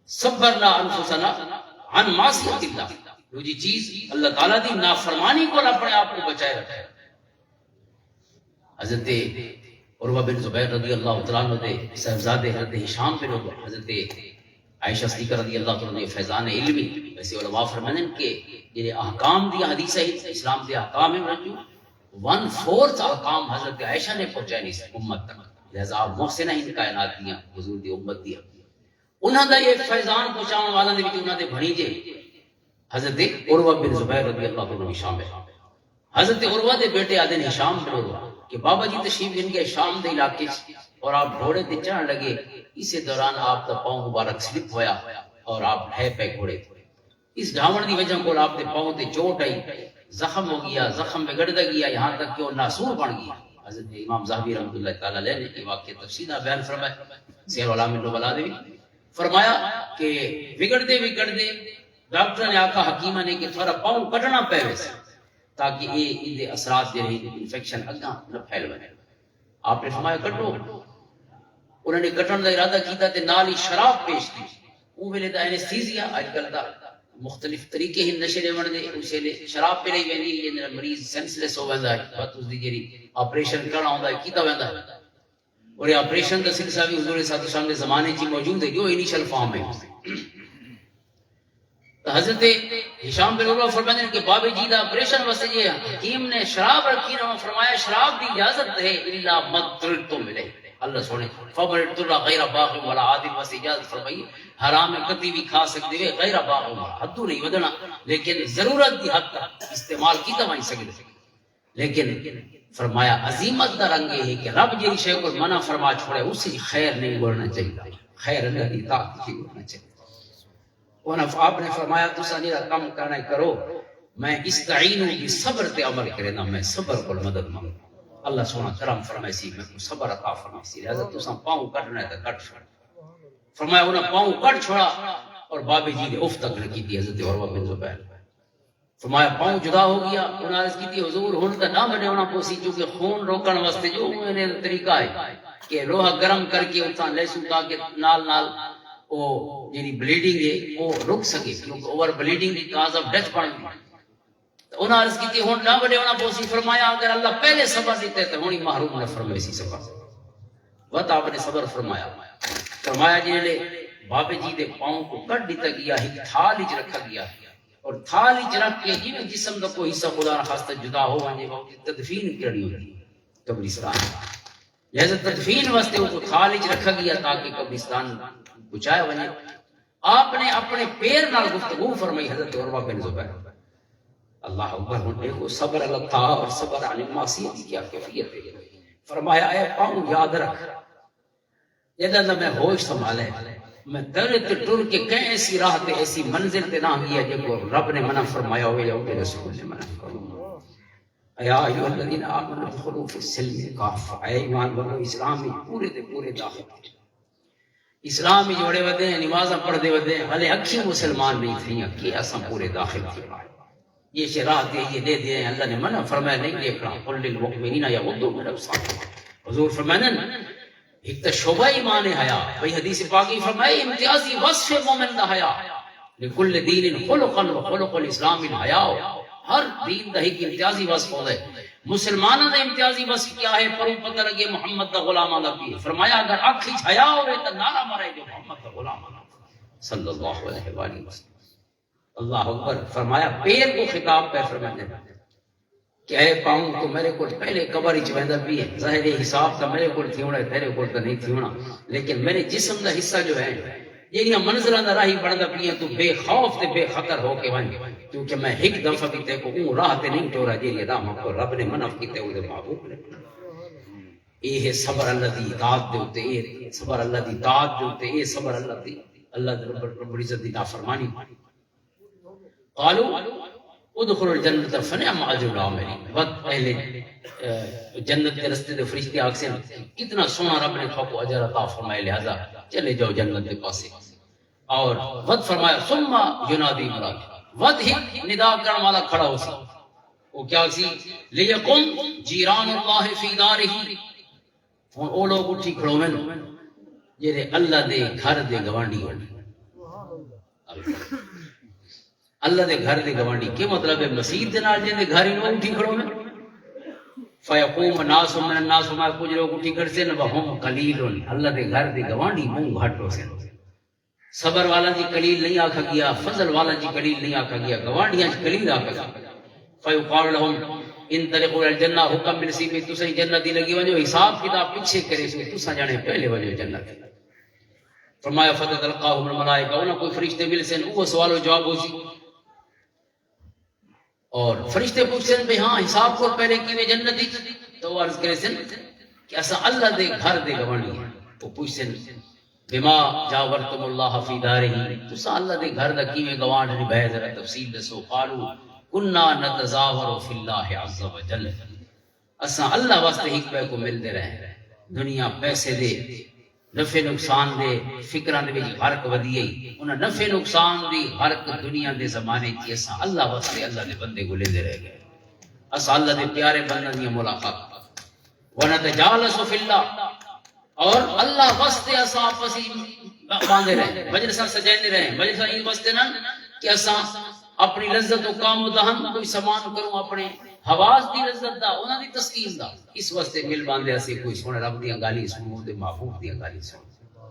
صبرنا انفسنا عن معصیت اللہ دوسری چیز اللہ تعالیٰ دی نافرمانی کو اپنے آپ کو بچائے رکھے. حضرت عروہ بن زبیر رضی اللہ تعالیٰ عنہ دے صاحبزادے حضرت ہشام بن عروہ حضرت عائشہ صدیقہ رضی اللہ تعالیٰ عنہ فیضان علمی ویسے علماء فرمانے کہ یہ احکام دی حدیث ہے اسلام دے احکام میں رجوع 1/4 احکام حضرت عائشہ نے پہنچائے نہیں امت تک. لہذا آپ محسنہ ہند کائنات دیا حضور دی امت دیا انہاں دا یہ فیضان پہنچاؤن والا دے وچ انہاں دے بھنیجے حضرت عروہ بن زبیر رضی اللہ عنہ شام ہے. حضرت عروہ دے بیٹے آدھے ہشام بن عروہ کہ بابا جی تشریف لے گئے شام دے علاقے اور آپ گھوڑے تے چڑھن لگے. اسی دوران آپ دا پاؤں مبارک سلپ ہویا اور آپ ڈھے پے گھوڑے اس ڈھاون دی وجہ کو آپ دے پاؤں تے چوٹ آئی زخم ہو گیا زخم میں گڑ گیا یہاں تک کہ وہ ناسور بن گیا. حضرت امام زاہبی رحمۃ اللہ تعالی علیہ نے یہ واقعہ تفصیل بیان فرمایا سیر علام النبلاء دے فرمایا کہ وگڑتے ڈاکٹر نے آکھا حکیمہ نے کہ تھوڑا پاؤں کٹنا پے ویسے تاکہ یہ دے اثرات دے رہے انفیکشن اگاں نہ پھیل ونے. آپ نے فرمایا کٹو. انہوں نے کٹن کا ارادہ کیتا تے نال ہی شراب پیش کی. وہ ویلے دا اینستھیزیا اج کل دا مختلف طریقے ہی نشے دے ون دے اسے لے شراب پہ نہیں ویندی یہ مریض سینس لیس ہو ویندا ہے بس اس دی جڑی آپریشن کرنا ہوندا ہے کیتا ویندا ہے. اور یہ آپریشن دا سلسلہ بھی حضور صلی اللہ علیہ وسلم دے زمانے چ موجود ہے جو انیشل فارم ہے. تو حضرت ہشام بن عروہ فرماتے ہیں کہ بابے جی دا آپریشن واسطے یہ حکیم نے شراب رکھی نہ فرمایا شراب دی اجازت ہے الا مدر تو ملے اللہ سونے فبر تر غیر باغ ولا عاد واسطے اجازت فرمائی حرام کتی بھی کھا سکتے ہوئے غیر باغ حد نہیں ودنا لیکن ضرورت دی حد تک استعمال کیتا وہیں سکتے. لیکن فرمایا عظیمت دا رنگ یہ ہے کہ رب جی شے کو منع فرما چھوڑے اسی خیر نہیں بولنا چاہیے خیر اللہ دی اطاعت کی کرنا چاہیے. آپ نے فرمایا تساں جڑا کم کرنا کرو میں استعینوا بالصبر تے عمل کرے نا میں صبر کو مدد مانگ اللہ سونا کرم فرمائے سی میں کو صبر عطا فرمائے سی لہذا تساں پاؤں کٹنا ہے تے کٹ چھوڑ. فرمایا انہاں پاؤں کٹ چھوڑا اور بابے جی نے اف تک رکھی تھی حضرت عروہ بن زبیر. فرمایا پاؤں جدا ہو گیا. انہاں عرض کی تھی حضور ہن تے نہ بنے ہونا پوسی چونکہ خون روکن واسطے جو میں نے طریقہ ہے کہ لوہا گرم کر کے اتھاں لے سوتا کہ نال نال وہ جی بلیڈنگ ہے وہ رک سکے کیونکہ اوور بلیڈنگ کی کاز آف ڈیتھ بن گئی. انہاں عرض کی تھی ہن نہ بڑے ہونا پوسی. فرمایا اگر اللہ پہلے صبر دیتے تو ہونی محروم نہ فرمائے سی صبر وقت آپ نے صبر فرمایا. فرمایا جی نے بابے جی دے پاؤں کو کٹ دیتا گیا ایک تھال وچ رکھا گیا اور تھال وچ رکھ کے جی جسم دا کوئی حصہ خدا نہ خاصہ جدا ہو ونے تدفین کرنی ہوتی قبرستان. لہذا تدفین واسطے وہ تھال وچ رکھا گیا تاکہ قبرستان پہنچایا ونے. آپ نے اپنے پیر نال گفتگو فرمائی حضرت عروہ بن زبیر. اللہ اکبر. ہن دیکھو صبر اللہ تھا اور صبر عن المعصیت کی کیا کیفیت ہے. فرمایا اے پاؤں یاد رکھ جدوں میں ہوش سنبھالے میں تیرے تے ٹر کے کہیں ایسی راہ تے ایسی منزل تے نہ گیا جو رب نے منع فرمایا ہوئے یا اس رسول نے منع فرمایا. ایا ایھا الذین آمنوا ادخلوا فی السلم کافہ. اے ایمان والو اسلام میں پورے دے پورے داخل اسلام ہی جوڑے ودے ہیں نمازاں پڑھ دے ودے ہیں ہلے اکھی مسلمان نہیں تھیاں کہ اساں پورے داخل تھی یہ شراح دے یہ دے دے اللہ نے منع فرمایا نہیں دیکھنا قل للمؤمنین یغضوا من ابصارہم. حضور فرمانے ایک تو شعبہ ایمان حیا بھئی حدیث پاکی فرمائے امتیازی وصف مومن دا حیا لکل دین خلقا وخلق الاسلام الحیا. ہر دین دا ایک امتیازی وصف ہوتا ہے. مسلمانوں دا امتیازی وصف کیا ہے پرو پتہ لگے محمد دا غلام آدھا کی. فرمایا اگر آنکھ ہی حیا ہوئے تو نعرہ مارے جو محمد دا غلام آدھا صلی اللہ علیہ وآلہ وسلم. اللہ اکبر. فرمایا پیر کو خطاب پہ فرمانے کہ اے پاؤں تو میرے کو پہلے قبر وچ ویندا بھی ہے ظاہر حساب تو میرے کو تھی ہونا تیرے کو تو نہیں تھی ہونا لیکن میرے جسم دا حصہ جو ہے جہاں منزلاں دا راہی بندا پیا تو بے خوف تے بے خطر ہو کے ون کیونکہ میں ایک دفعہ بھی تے کو اون راہ تے نہیں ٹورا جی راہ کو رب نے منع کیتے او دے محبوب نے. یہ صبر اللہ دی اطاعت دے اوتے یہ صبر اللہ دی اطاعت دے اوتے یہ صبر اللہ دی اللہ دے رب العزت دی نافرمانی. قالوا ادخلوا الجنت فنعم اجر العاملین. وقت اہل جنت کے رستے دے فرشتے آکھتے ہیں کتنا سونا رب نے کو اجر عطا فرمائے لہذا چلے جاؤ جنت کے پاسے. اور وقت فرمایا ثم ینادی مراد وقت ہی ندا کرنے والا کھڑا ہو سی وہ کیا سی لیکن جیران اللہ فی دارہ. ہن او لوگ اٹھی کھڑو میں جڑے اللہ دے گھر دے گوانڈی ہوندے اللہ دے گھر دے گوانڈی کے مطلب ہے مسجد دے نال جے گھر نو اٹھی کھڑو میں فیقوم الناس من الناس ما کچھ لوگ اٹھی کھڑتے نہ ہم قلیل. اللہ دے گھر دے گوانڈی منہ گھٹ ہو سے صبر والا جی قلیل نہیں آکھا گیا فضل والا جی قلیل نہیں آکھا گیا گوانڈیاں قلیل آکھا گیا. فیقال لهم ان طریقوا الجنہ حکم بنصیب تسیں جنت دی لگی ونجو حساب کتاب پیچھے کرے سو تساں جانے پہلے ونجو جنت. فرمایا فتلقاهم الملائکہ انہاں کوئی فرشتے مل سن وہ سوال و جواب ہو سی اور فرشتے پوچھتے ہیں ہاں حساب کو پہلے کیویں جنت دی تو عرض کرے سن کہ اسا اللہ دے گھر دے گوانڈی ہیں. وہ پوچھتے ہیں بما جاورتم اللہ فی دارہ تسا اللہ دے گھر دا کیویں گوانڈ نبھائے ذرا تفصیل دسو. قالوا کنا نتظاہر فی اللہ عز وجل اساں اللہ واسطے ایک بے کو ملتے رہے، دنیا پیسے دے نفع نقصان دے فکراں دے وچ فرق ودی انہاں نفع نقصان دی فرق دنیا دے زمانے کی اساں اللہ واسطے اللہ دے بندے کو لیندے رہ گئے، اساں اللہ دے پیارے بندے دی ملاقات ونتجالس فی اللہ، اور اللہ واسطے اساں آپس باندھے رہے، مجلساں سجاندے رہے، مجلساں اس واسطے نہ کہ اساں اپنی لذت و کام و دہن کوئی سامان کروں اپنے حواس دی لذت دا انہاں دی تسکین دا، اس واسطے مل باندھے اسی کوئی سونے رب دیاں گالی سنو دے محبوب دیاں گالی سنو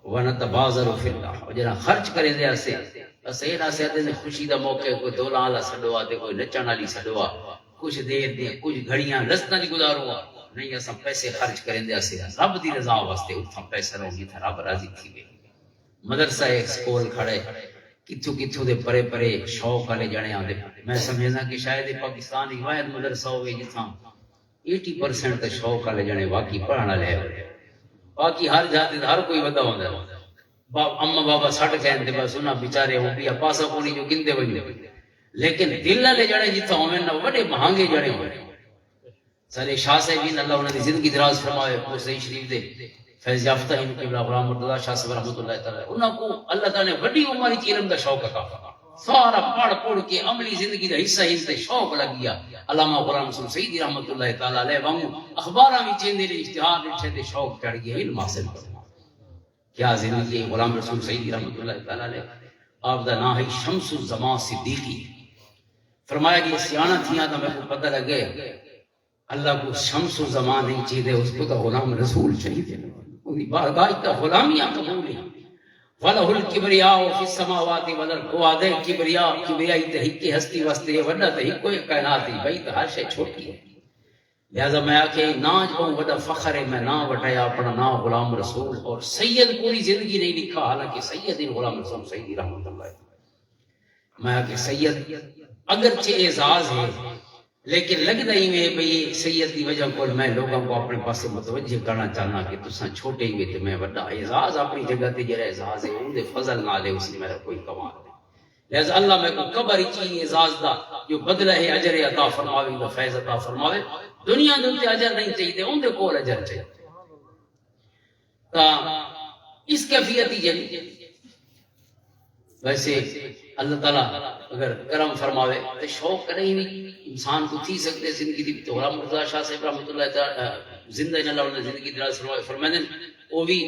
ونتبازر فی اللہ، اور جنا خرچ کرے دے اسے نہ سے دے خوشی دا موقع کوئی دولا والا سڈوا تے کوئی نچن والی سڈوا، کچھ دیر دے کچھ گھڑیاں رستاں دی گزارو نہیں، اساں پیسے خرچ کریں دے اسے رب دی رضا واسطے اتھاں پیسے رو جتھا رب راضی تھی وے، مدرسہ ایک سکول کھڑے کتھوں کتھوں دے پرے پرے شوق والے جنے آندے، میں سمجھنا کہ شاید پاکستان دی واحد مدرسہ ہوئے جتھاں 80% تے شوق والے جنے واقعی پڑھن والے ہوئے، باقی ہر جاتے ہر کوئی ودا ہوندا ہے، اما بابا سٹ کہن تے بس انہاں بیچارے ہو پیا پاسا کونی جو گندے ونجو، لیکن دل والے جنے جتھاں ہوویں نہ بڑے مہنگے جنے ہوئے، سارے شاہ صاحب اللہ انہاں دی زندگی دراز فرمائے، پوسے شریف دے فیض یافتہ ہیں قبلہ غلام مرتضیٰ شاہ صاحب رحمۃ اللہ تعالی، انہاں کو اللہ تعالی نے بڑی عمر وچ علم دا شوق عطا فرمایا، سارا پڑھ پڑھ کے عملی زندگی دا حصہ ہی تے شوق لگ گیا، علامہ غلام حسین سیدی رحمۃ اللہ تعالی علیہ وانگو اخباراں وچ چیندے نے اشتہار لکھے تے شوق چڑھ گیا علم حاصل کرنا، کیا زندگی غلام رسول سیدی رحمۃ اللہ تعالی علیہ، آپ دا نام ہے شمس الزمان صدیقی، فرمایا کہ سیاںہ تھیاں تو میرے کو پتہ لگے اللہ کو شمس الزمان نہیں چاہیے، اس کو تو غلام رسول چاہیے، انہی بارگاہ کا غلامیاں قبول ہیں، وَلَهُ الْكِبْرِيَاءُ فِي السَّمَاوَاتِ وَالْأَرْضِ، وہ آدھے کبریائی تے ہکی ہستی واسطے وڈا تے ہکوئی کائنات ہی بھئی تو ہر شے چھوٹی ہے، لہذا میں آکھے نا جو وڈا فخر ہے میں نہ وٹایا اپنا نا غلام رسول، اور سید پوری زندگی نہیں لکھا، حالانکہ سید غلام رسول سیدی رحمۃ اللہ، میں آکھے سید اگرچہ اعزاز ہے لیکن لگتا ہی میں بھئی سید دی وجہ کو میں لوگوں کو اپنے پاس متوجہ کرنا چاہنا کہ تساں چھوٹے ہی تے میں بڑا اعزاز اپنی جگہ تے جڑا اعزاز ہے اون دے فضل نال ہے، اس میں میرا کوئی کمال نہیں، لہذا اللہ میں کو قبر چی اعزاز دا جو بدلہ ہے اجر عطا فرماوے دا فیض عطا فرماوے، دنیا دے تے اجر نہیں چاہیے اون دے کول اجر چاہیے، تا اس کیفیت ہی جن ویسے اللہ تعالیٰ اگر کرم فرماوے تو شوق کریں ہی انسان کو تھی سکتے زندگی دی، تو غلام مرتضیٰ شاہ صاحب رحمۃ اللہ تعالی زندہ اللہ انہوں نے زندگی دراز فرمائے، فرمائے وہ بھی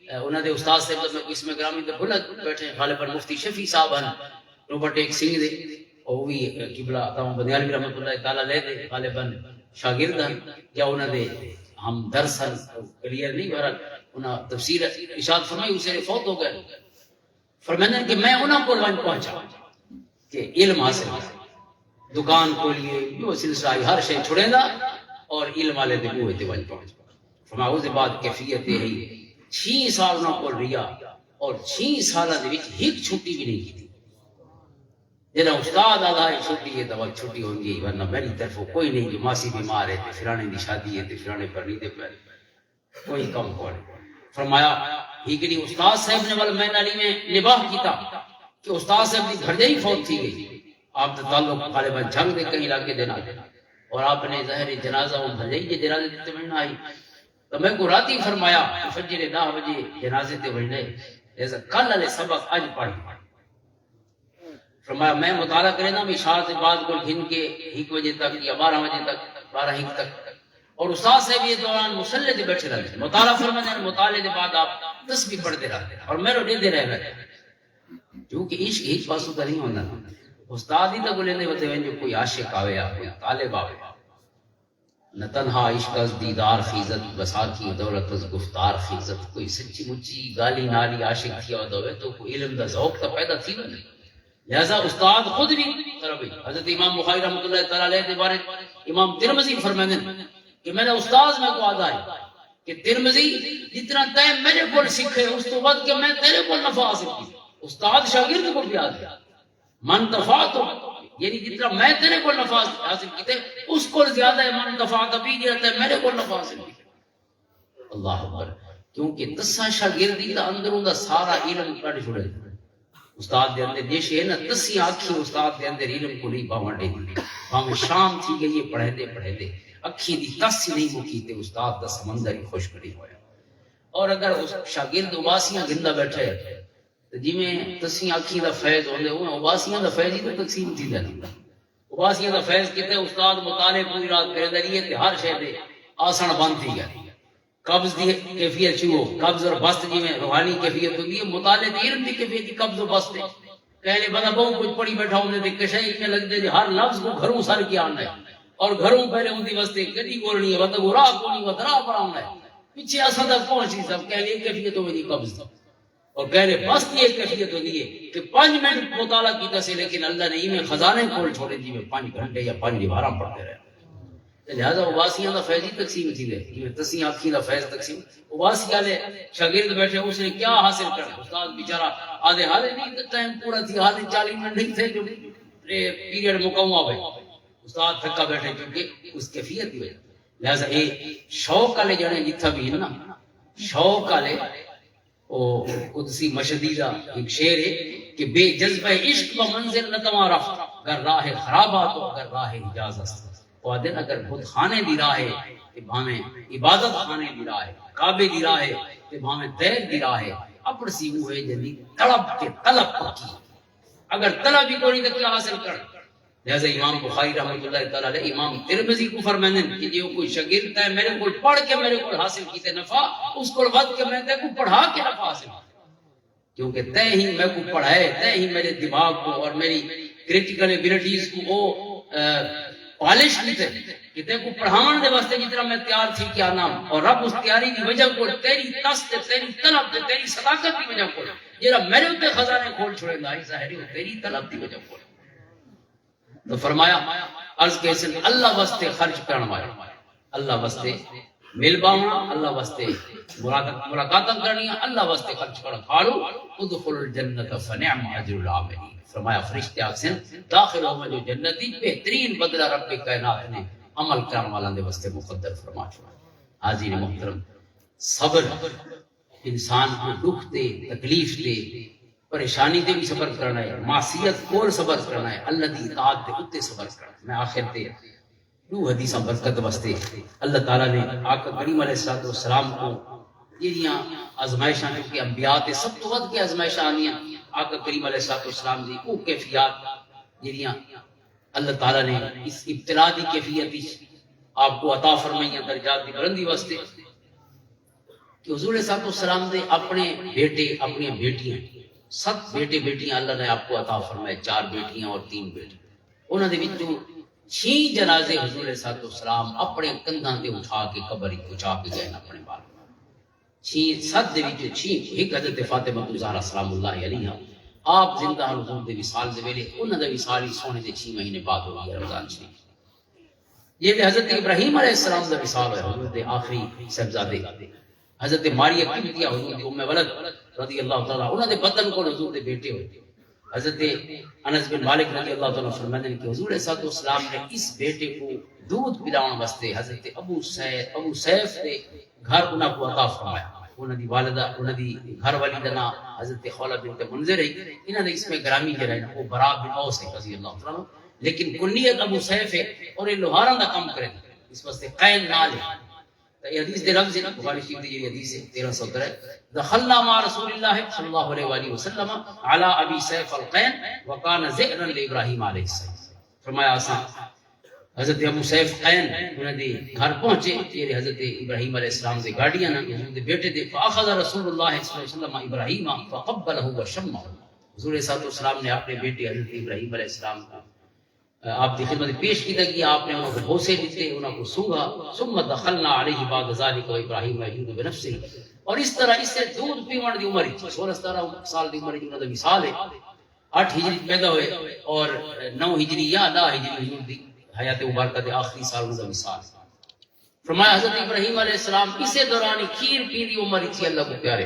انہوں نے استاد صاحب میں اس میں گرامی تو بھلا بیٹھے غالباً مفتی شفیع صاحب ہیں روبرٹ ایک سنگھ دے، وہ بھی قبلہ تمام بنیالوی رحمۃ اللہ تعالی لے دے غالباً شاگرد ہیں یا انہوں نے ہم درس کلیئر نہیں بہرحال انہوں تفسیر ارشاد فرمائی، اسے فوت ہو گئے، فرمائے کہ میں انہوں کو لائن پہنچا کہ علم حاصل دکان کو لیے جو سلسلہ ہر شے چھڑے دا اور علم والے دے کوئے تے ون پہنچ، فرمایا اس بعد کیفیت ہے 6 سال نہ کو ریا اور 6 سالہ دے وچ ایک چھٹی بھی نہیں کی، جنا استاد آدھا چھٹی ہے تو چھٹی ہوں گی، ورنہ میری طرف کوئی نہیں، جو ماسی بیمار ہے تے فلانے دی شادی ہے تے فلانے پر نہیں دے پہ کوئی کم کوئی، فرمایا ہیکڑی استاد صاحب نے والا میں نالی میں نباہ کیتا کہ استاد صاحب کی گھر جائی فوت تھی گئی، آپ کا تعلق غالباً جنگ دے کہیں علاقے دینا اور آپ نے ظاہر جنازہ وہ بھر جائی جنازے دیتے میں آئی، تو میں کو راتی فرمایا فجر 10 بجے جنازے تے بھرنے، جیسا کل علیہ سبق آج پڑھ، فرمایا میں مطالعہ کرے نا اشار سے بعد کو گھن کے 1 بجے تک یا 12 بجے تک 12 تک، اور استاد صاحب یہ دوران مسلح دے بیٹھے رہتے مطالعہ فرمانے، مطالعے دے بعد آپ تسبیح پڑھتے رہتے اور میرے دے رہے رہتے، کیونکہ عشق ایک پاسو تو نہیں ہونا، استاد ہی تو بولے نہیں ہوتے ہیں جو کوئی عاشق آوے یا کوئی طالب آوے، نہ تنہا عشق از دیدار خیزت بسا کی دولت از گفتار خیزت، کوئی سچی مچی گالی نالی عاشق تھی ہوئے تو کوئی علم دا ذوق تو پیدا تھی نہیں، لہذا استاد خود بھی حضرت امام بخاری رحمۃ اللہ تعالی علیہ کے بارے امام ترمذی فرماتے ہیں کہ میرا استاد میں کو آدھا ہے کہ ترمذی جتنا تے میرے کو سیکھے اس تو بعد کہ میں تیرے کو نفع حاصل کی، استاد شاگرد کو بھی آدھا من تفاعت، یعنی جتنا میں تیرے کو نفع حاصل کیتے اس کو زیادہ ہے من تفاعت بھی جاتا ہے میرے کو نفع حاصل کیتے، اللہ اکبر، کیونکہ تسا شاگردی دا اندروں دا سارا علم کٹ چھڑے، استاد دے اندر دیشے ہے نا تسی آکھی استاد دے اندر علم کو نہیں باوان دے دی، باوان شام تھی گئی پڑھے دے اکھی دی تس نہیں مکی تے استاد دا سمندر ہی خوش کری ہویا. اور اگر اس شاگرد اباسیاں گندا بیٹھے تو جی میں تسیاں اکھی دا فیض ہوندے وہ اباسیاں دا فیض ہی تو تقسیم تھی دینا. اباسیاں دا فیض کتے استاد مطالعے پوری رات کرے دریے تے ہر شے دے آسن بند تھی گئے. قبض دی کیفیت چھو قبض اور بست جی میں روحانی کیفیت ہوندی ہے مطالعے دی علم دی کیفیت دی قبض و بست ہے. کہنے بندہ بہت کچھ پڑھی بیٹھا ہوندے تے کشائی میں لگ دے ہر لفظ کو گھروں سر کے آنا ہے اور گھروں پہلے ہوندی واسطے گڈی کولنی ہے بندہ کو راہ کولنی ہے راہ پڑھانا ہے پیچھے اساں تک پہنچی سب کہنے کیفیت ہوندی قبض دی اور کہنے بست یہ کیفیت ہوندی ہے کہ 5 منٹ مطالعہ کیتا سے لیکن اللہ نے میں خزانے کھول چھوڑے جی میں 5 گھنٹے یا 5 دیواراں پڑھتے رہے. لہذا اباسیاں دا فیض ہی تقسیم تھی دے جی تسیاں اکھی دا فیض تقسیم. اباسی والے شاگرد بیٹھے اس نے کیا حاصل کرنا استاد بیچارہ آدھے حالے نہیں ٹائم پورا تھی آدھے 40 منٹ نہیں تھے جو پیریڈ مکمل ہوئے استاد تھکا بیٹھے کیونکہ اس کیفیت کی وجہ. لہذا اے شوق والے جنے جتھا بھی نا شوق والے او قدسی مشدیدہ ایک شعر ہے کہ بے جذبہ عشق و منزل نہ تمہارا اگر راہ خرابات ہو اگر راہ حجاز است وہ دن اگر بت خانے دی راہ ہے کہ بھاویں عبادت خانے دی راہ ہے کعبے دی راہ ہے کہ بھاویں دیر دی راہ ہے اپر سی ہوئے جنی طلب کے طلب پکی اگر طلب ہی کوئی تو کیا حاصل کر. لہذا امام بخاری رحمۃ اللہ تعالی علیہ امام ترمذی کو فرماتے ہیں کہ جو کوئی شاگرد ہے میرے کو پڑھ کے میرے کو حاصل کیتے نفع اس کو ود کے میں تے کو پڑھا کے نفع حاصل کیونکہ تے ہی میں کو پڑھائے تے ہی میرے دماغ کو اور میری کریٹیکل ایبلٹیز کو وہ پالش کیتے کہ تے کو پڑھاون دے واسطے جتنا میں تیار تھی کیا نام اور رب اس تیاری دی وجہ کو تیری تس تے تیری طلب تے تیری صداقت دی وجہ کو جڑا میرے تے خزانے کھول چھوڑے گا ظاہر ہے تیری طلب دی وجہ کو. تو فرمایا عرض کے سن اللہ واسطے خرچ کرنا والا اللہ واسطے مل باونا اللہ واسطے ملاقات کرنی اللہ واسطے خرچ کرنا قالو ادخل الجنت فنعم اجر العاملین. فرمایا فرشتے آکسن داخل ہو جو جنتی بہترین بدلہ رب کائنات نے عمل کرنے والا دے واسطے مقدر فرما چھوڑا. حاضرین محترم صبر انسان کو دکھ دے تکلیف دے پریشانی دے بھی صبر کرنا ہے معصیت کو صبر کرنا ہے اللہ دی اطاعت دے اتے صبر کرنا ہے. میں آخر تے دو حدیثاں برکت واسطے اللہ تعالیٰ نے آقا کریم علیہ السلام کو یہ آزمائشاں کہ انبیاء تے سب تو ود کے آزمائشاں آنیاں آقا کریم علیہ السلام دی وہ کیفیات جڑیاں اللہ تعالیٰ نے اس ابتلا دی کیفیت آپ کو عطا فرمائیاں درجات دی بلندی واسطے کہ حضور صلی اللہ علیہ وسلم دے اپنے بیٹے اپنی بیٹیاں 7 بیٹے بیٹیاں اللہ نے آپ کو عطا فرمائے 4 بیٹیاں اور 3 بیٹے. انہاں دے وچوں 6 جنازے حضور صلی اللہ علیہ وسلم اپنے کندھاں تے اٹھا کے قبر وچ پہنچا کے گئے اپنے بال 7 دے وچوں 6 ایک حضرت فاطمہ الزہرا سلام اللہ علیہا آپ زندہ حضور دے وصال دے ویلے انہاں دا وصال ہی سونے دے 6 مہینے بعد ہو گیا رمضان شریف. یہ حضرت ابراہیم علیہ السلام دا وصال ہے حضور دے آخری صاحبزادے حضرت ماریہ قبطیہ حضور دی ام ولد رضی اللہ تعالیٰ انہوں نے بدن کو حضور دے بیٹے ہوئے. حضرت انس بن مالک رضی اللہ تعالیٰ فرماتے ہیں کہ حضور صلی اللہ علیہ وسلم نے اس بیٹے کو دودھ پلاؤن واسطے حضرت ابو سیف دے گھر انہاں کو عطا فرمایا. انہاں دی والدہ انہاں دی گھر والی دا نام حضرت خولہ بنت منذر ہے. انہاں دے اس میں گرامی جو ہے وہ برا بن اوس ہے رضی اللہ تعالیٰ لیکن کنیت ابو سیف ہے اور یہ لوہاراں دا کام کرے اس واسطے قین نال ہے. یہ حدیث دے لفظ ہے بخاری شریف دی حدیث ہے 1303 دخلنا مع رسول اللہ صلی اللہ علیہ وآلہ وسلم علی ابی سیف القین وکان ذکرا لابراہیم علیہ السلام. فرمایا اساں حضرت ابو سیف قین انہاں دے گھر پہنچے یہ حضرت ابراہیم علیہ السلام دے گاڑیاں انہاں دے بیٹے دے فاخذ رسول اللہ صلی اللہ علیہ وسلم ابراہیم فقبلہ وشمہ. حضور صلی اللہ علیہ وسلم نے اپنے بیٹے حضرت ابراہیم علیہ السلام کو آپ کی خدمت پیش کی گئی آپ نے انہوں کو بوسے دیتے انہوں کو سونگا ثم دخلنا علیہ بعد ذالک و ابراہیم یجود بنفسہ. اور اس طرح اس سے دودھ پیون دی عمر 16-17 سال دی عمر انہوں دا مثال ہے. 8 ہجری پیدا ہوئے اور 9 ہجری یا 10 ہجری حضور دی حیات مبارکہ دے آخری سال انہوں دا مثال. فرمایا حضرت ابراہیم علیہ السلام اسی دوران کھیر پی دی عمر تھی اللہ کو پیارے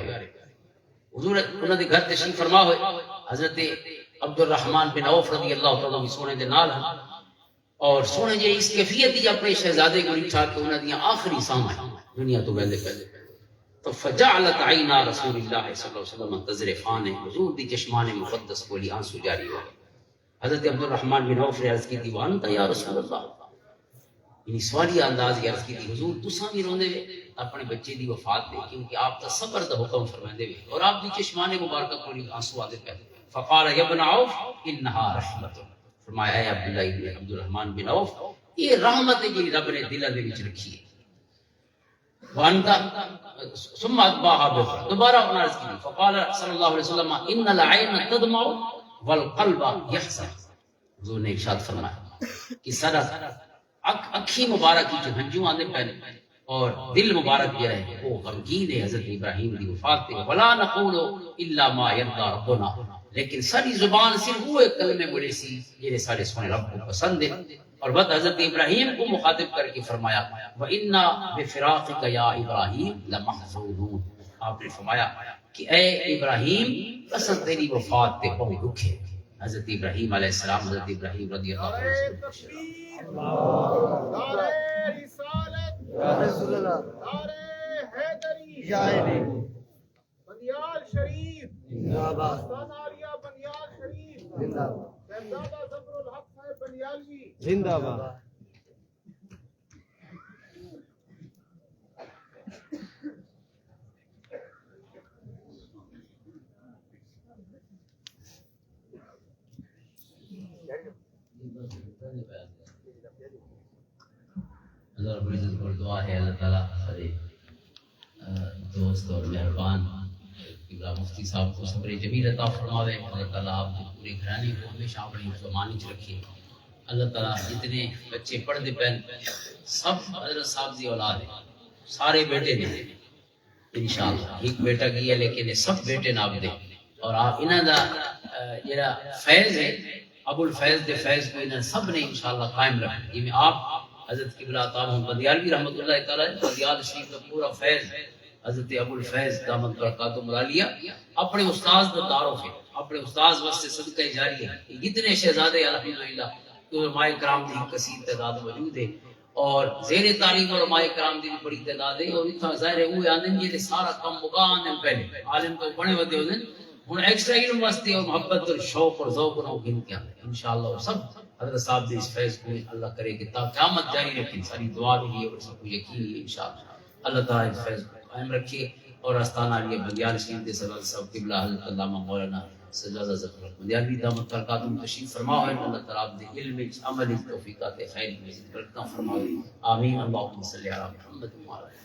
حضور انہوں دے گھر تشریف فرما ہوئے. حضرت عبد الرحمن بن عوف رضی اللہ تعالیٰ عنہ سونے دے نال ہیں اور سونے جی اس کیفیت ہی اپنے شہزادے کو اٹھا کے انہاں دیاں آخری سام ہیں دنیا تو پہلے تو فجعلت عینا رسول اللہ صلی اللہ علیہ وسلم تذرفان حضور دی چشمان مقدس کو لی آنسو جاری ہو. حضرت عبد الرحمن بن عوف نے عرض کی تھی وانت یا رسول اللہ یعنی سوالی انداز یہ عرض کی تھی حضور تساں بھی روندے وے اپنے بچے دی وفات دے کیونکہ آپ تا صبر دا حکم فرماندے وے اور آپ دی چشمان مبارکہ کوئی آنسو آدے پہ فقال یا ابن عوف انہا رحمت فرمایا اے عبداللہ ابن عبد الرحمن بن عوف یہ رحمت ہے جی رب نے دلہ دے وچ رکھی ہے وانتا ثم اتباها بفر دوبارہ انہوں نے عرض کی فقال صلی اللہ علیہ وسلم ان العین تدمع والقلب یحزن حضور نے ارشاد فرمایا کہ سارا اکھی مبارک کی جو ہنجو آنے پہلے اور دل مبارک یہ رہے وہ غمگین ہے حضرت ابراہیم دی وفات تے ولا نقول الا ما يرضى ربنا لیکن ساری زبان صرف وہ ایک کلمے بولے سی جنہیں سارے سونے رب کو پسند ہے اور بعد حضرت ابراہیم کو مخاطب کر کے فرمایا وَإِنَّا بِفِرَاقِكَ يَا إِبْرَاهِيمُ لَمَحْزُونُونَ آپ نے فرمایا کہ اے ابراہیم قسم تیری وفات تے بہت دکھ ہے حضرت ابراہیم علیہ السلام حضرت ابراہیم رضی اللہ عنہ نعرہ رسالت یا رسول اللہ نعرہ حیدری یا بنیال شریف زندہ باد آستانیہ بنیال شریف زندہ باد شہزادہ ظفر الحق صاحب بنیالوی زندہ باد اللہ رب العزت کو دعا ہے اللہ تعالیٰ ہمارے دوست اور مہربان قبلہ مفتی صاحب کو صبر جمیل عطا فرماوے اللہ تعالیٰ آپ کے پورے گھرانے کو ہمیشہ اپنی زمانی چ رکھے اللہ تعالیٰ جتنے بچے پڑھتے پہن سب حضرت صاحب دی اولاد ہیں سارے بیٹے نے انشاءاللہ ایک بیٹا کی ہے لیکن سب بیٹے ناب دے اور آپ انہاں دا جڑا فیض ہے ابو الفیض دے فیض کو انہاں سب نے انشاءاللہ قائم رکھنا یہ آپ حضرت قبلہ عطا بندیالوی رحمۃ اللہ تعالیٰ بندیال شریف کا پورا فیض حضرت ابو الفیض دامت برکاتہ ملالیہ اپنے استاذ کا تعارف ہے اپنے استاذ واسطے صدقہ جاری ہے اتنے شہزادے الحمدللہ علماء کرام کی کثیر تعداد موجود ہے اور زیر تعلیم علماء کرام کی بڑی تعداد ہے اور اتنا ظاہر ہے وہ آندن جی سارا کم مکان پہلے عالم تو بڑے ودے ہوندے ہن ایکسٹرا علم واسطے اور محبت اور شوق اور ذوق نو گن کے انشاءاللہ سب حضرت صاحب دے اس فیض کو اللہ کرے کہ تا قیامت جاری رکھے ساری دعا بھی ہے اور سب کو یقین ہے انشاءاللہ اللہ تعالی اس فیض کو قائم رکھے اور آستانہ علیہ بندیال شریف دے صاحب قبلہ حضرت علامہ مولانا سجادہ ظفر بندیالوی دامت برکاتہ تشریف فرماؤ اللہ تعالی دے علم عمل توفیقات خیر میں برکتاں فرماؤ آمین اللهم صل علی محمد و علی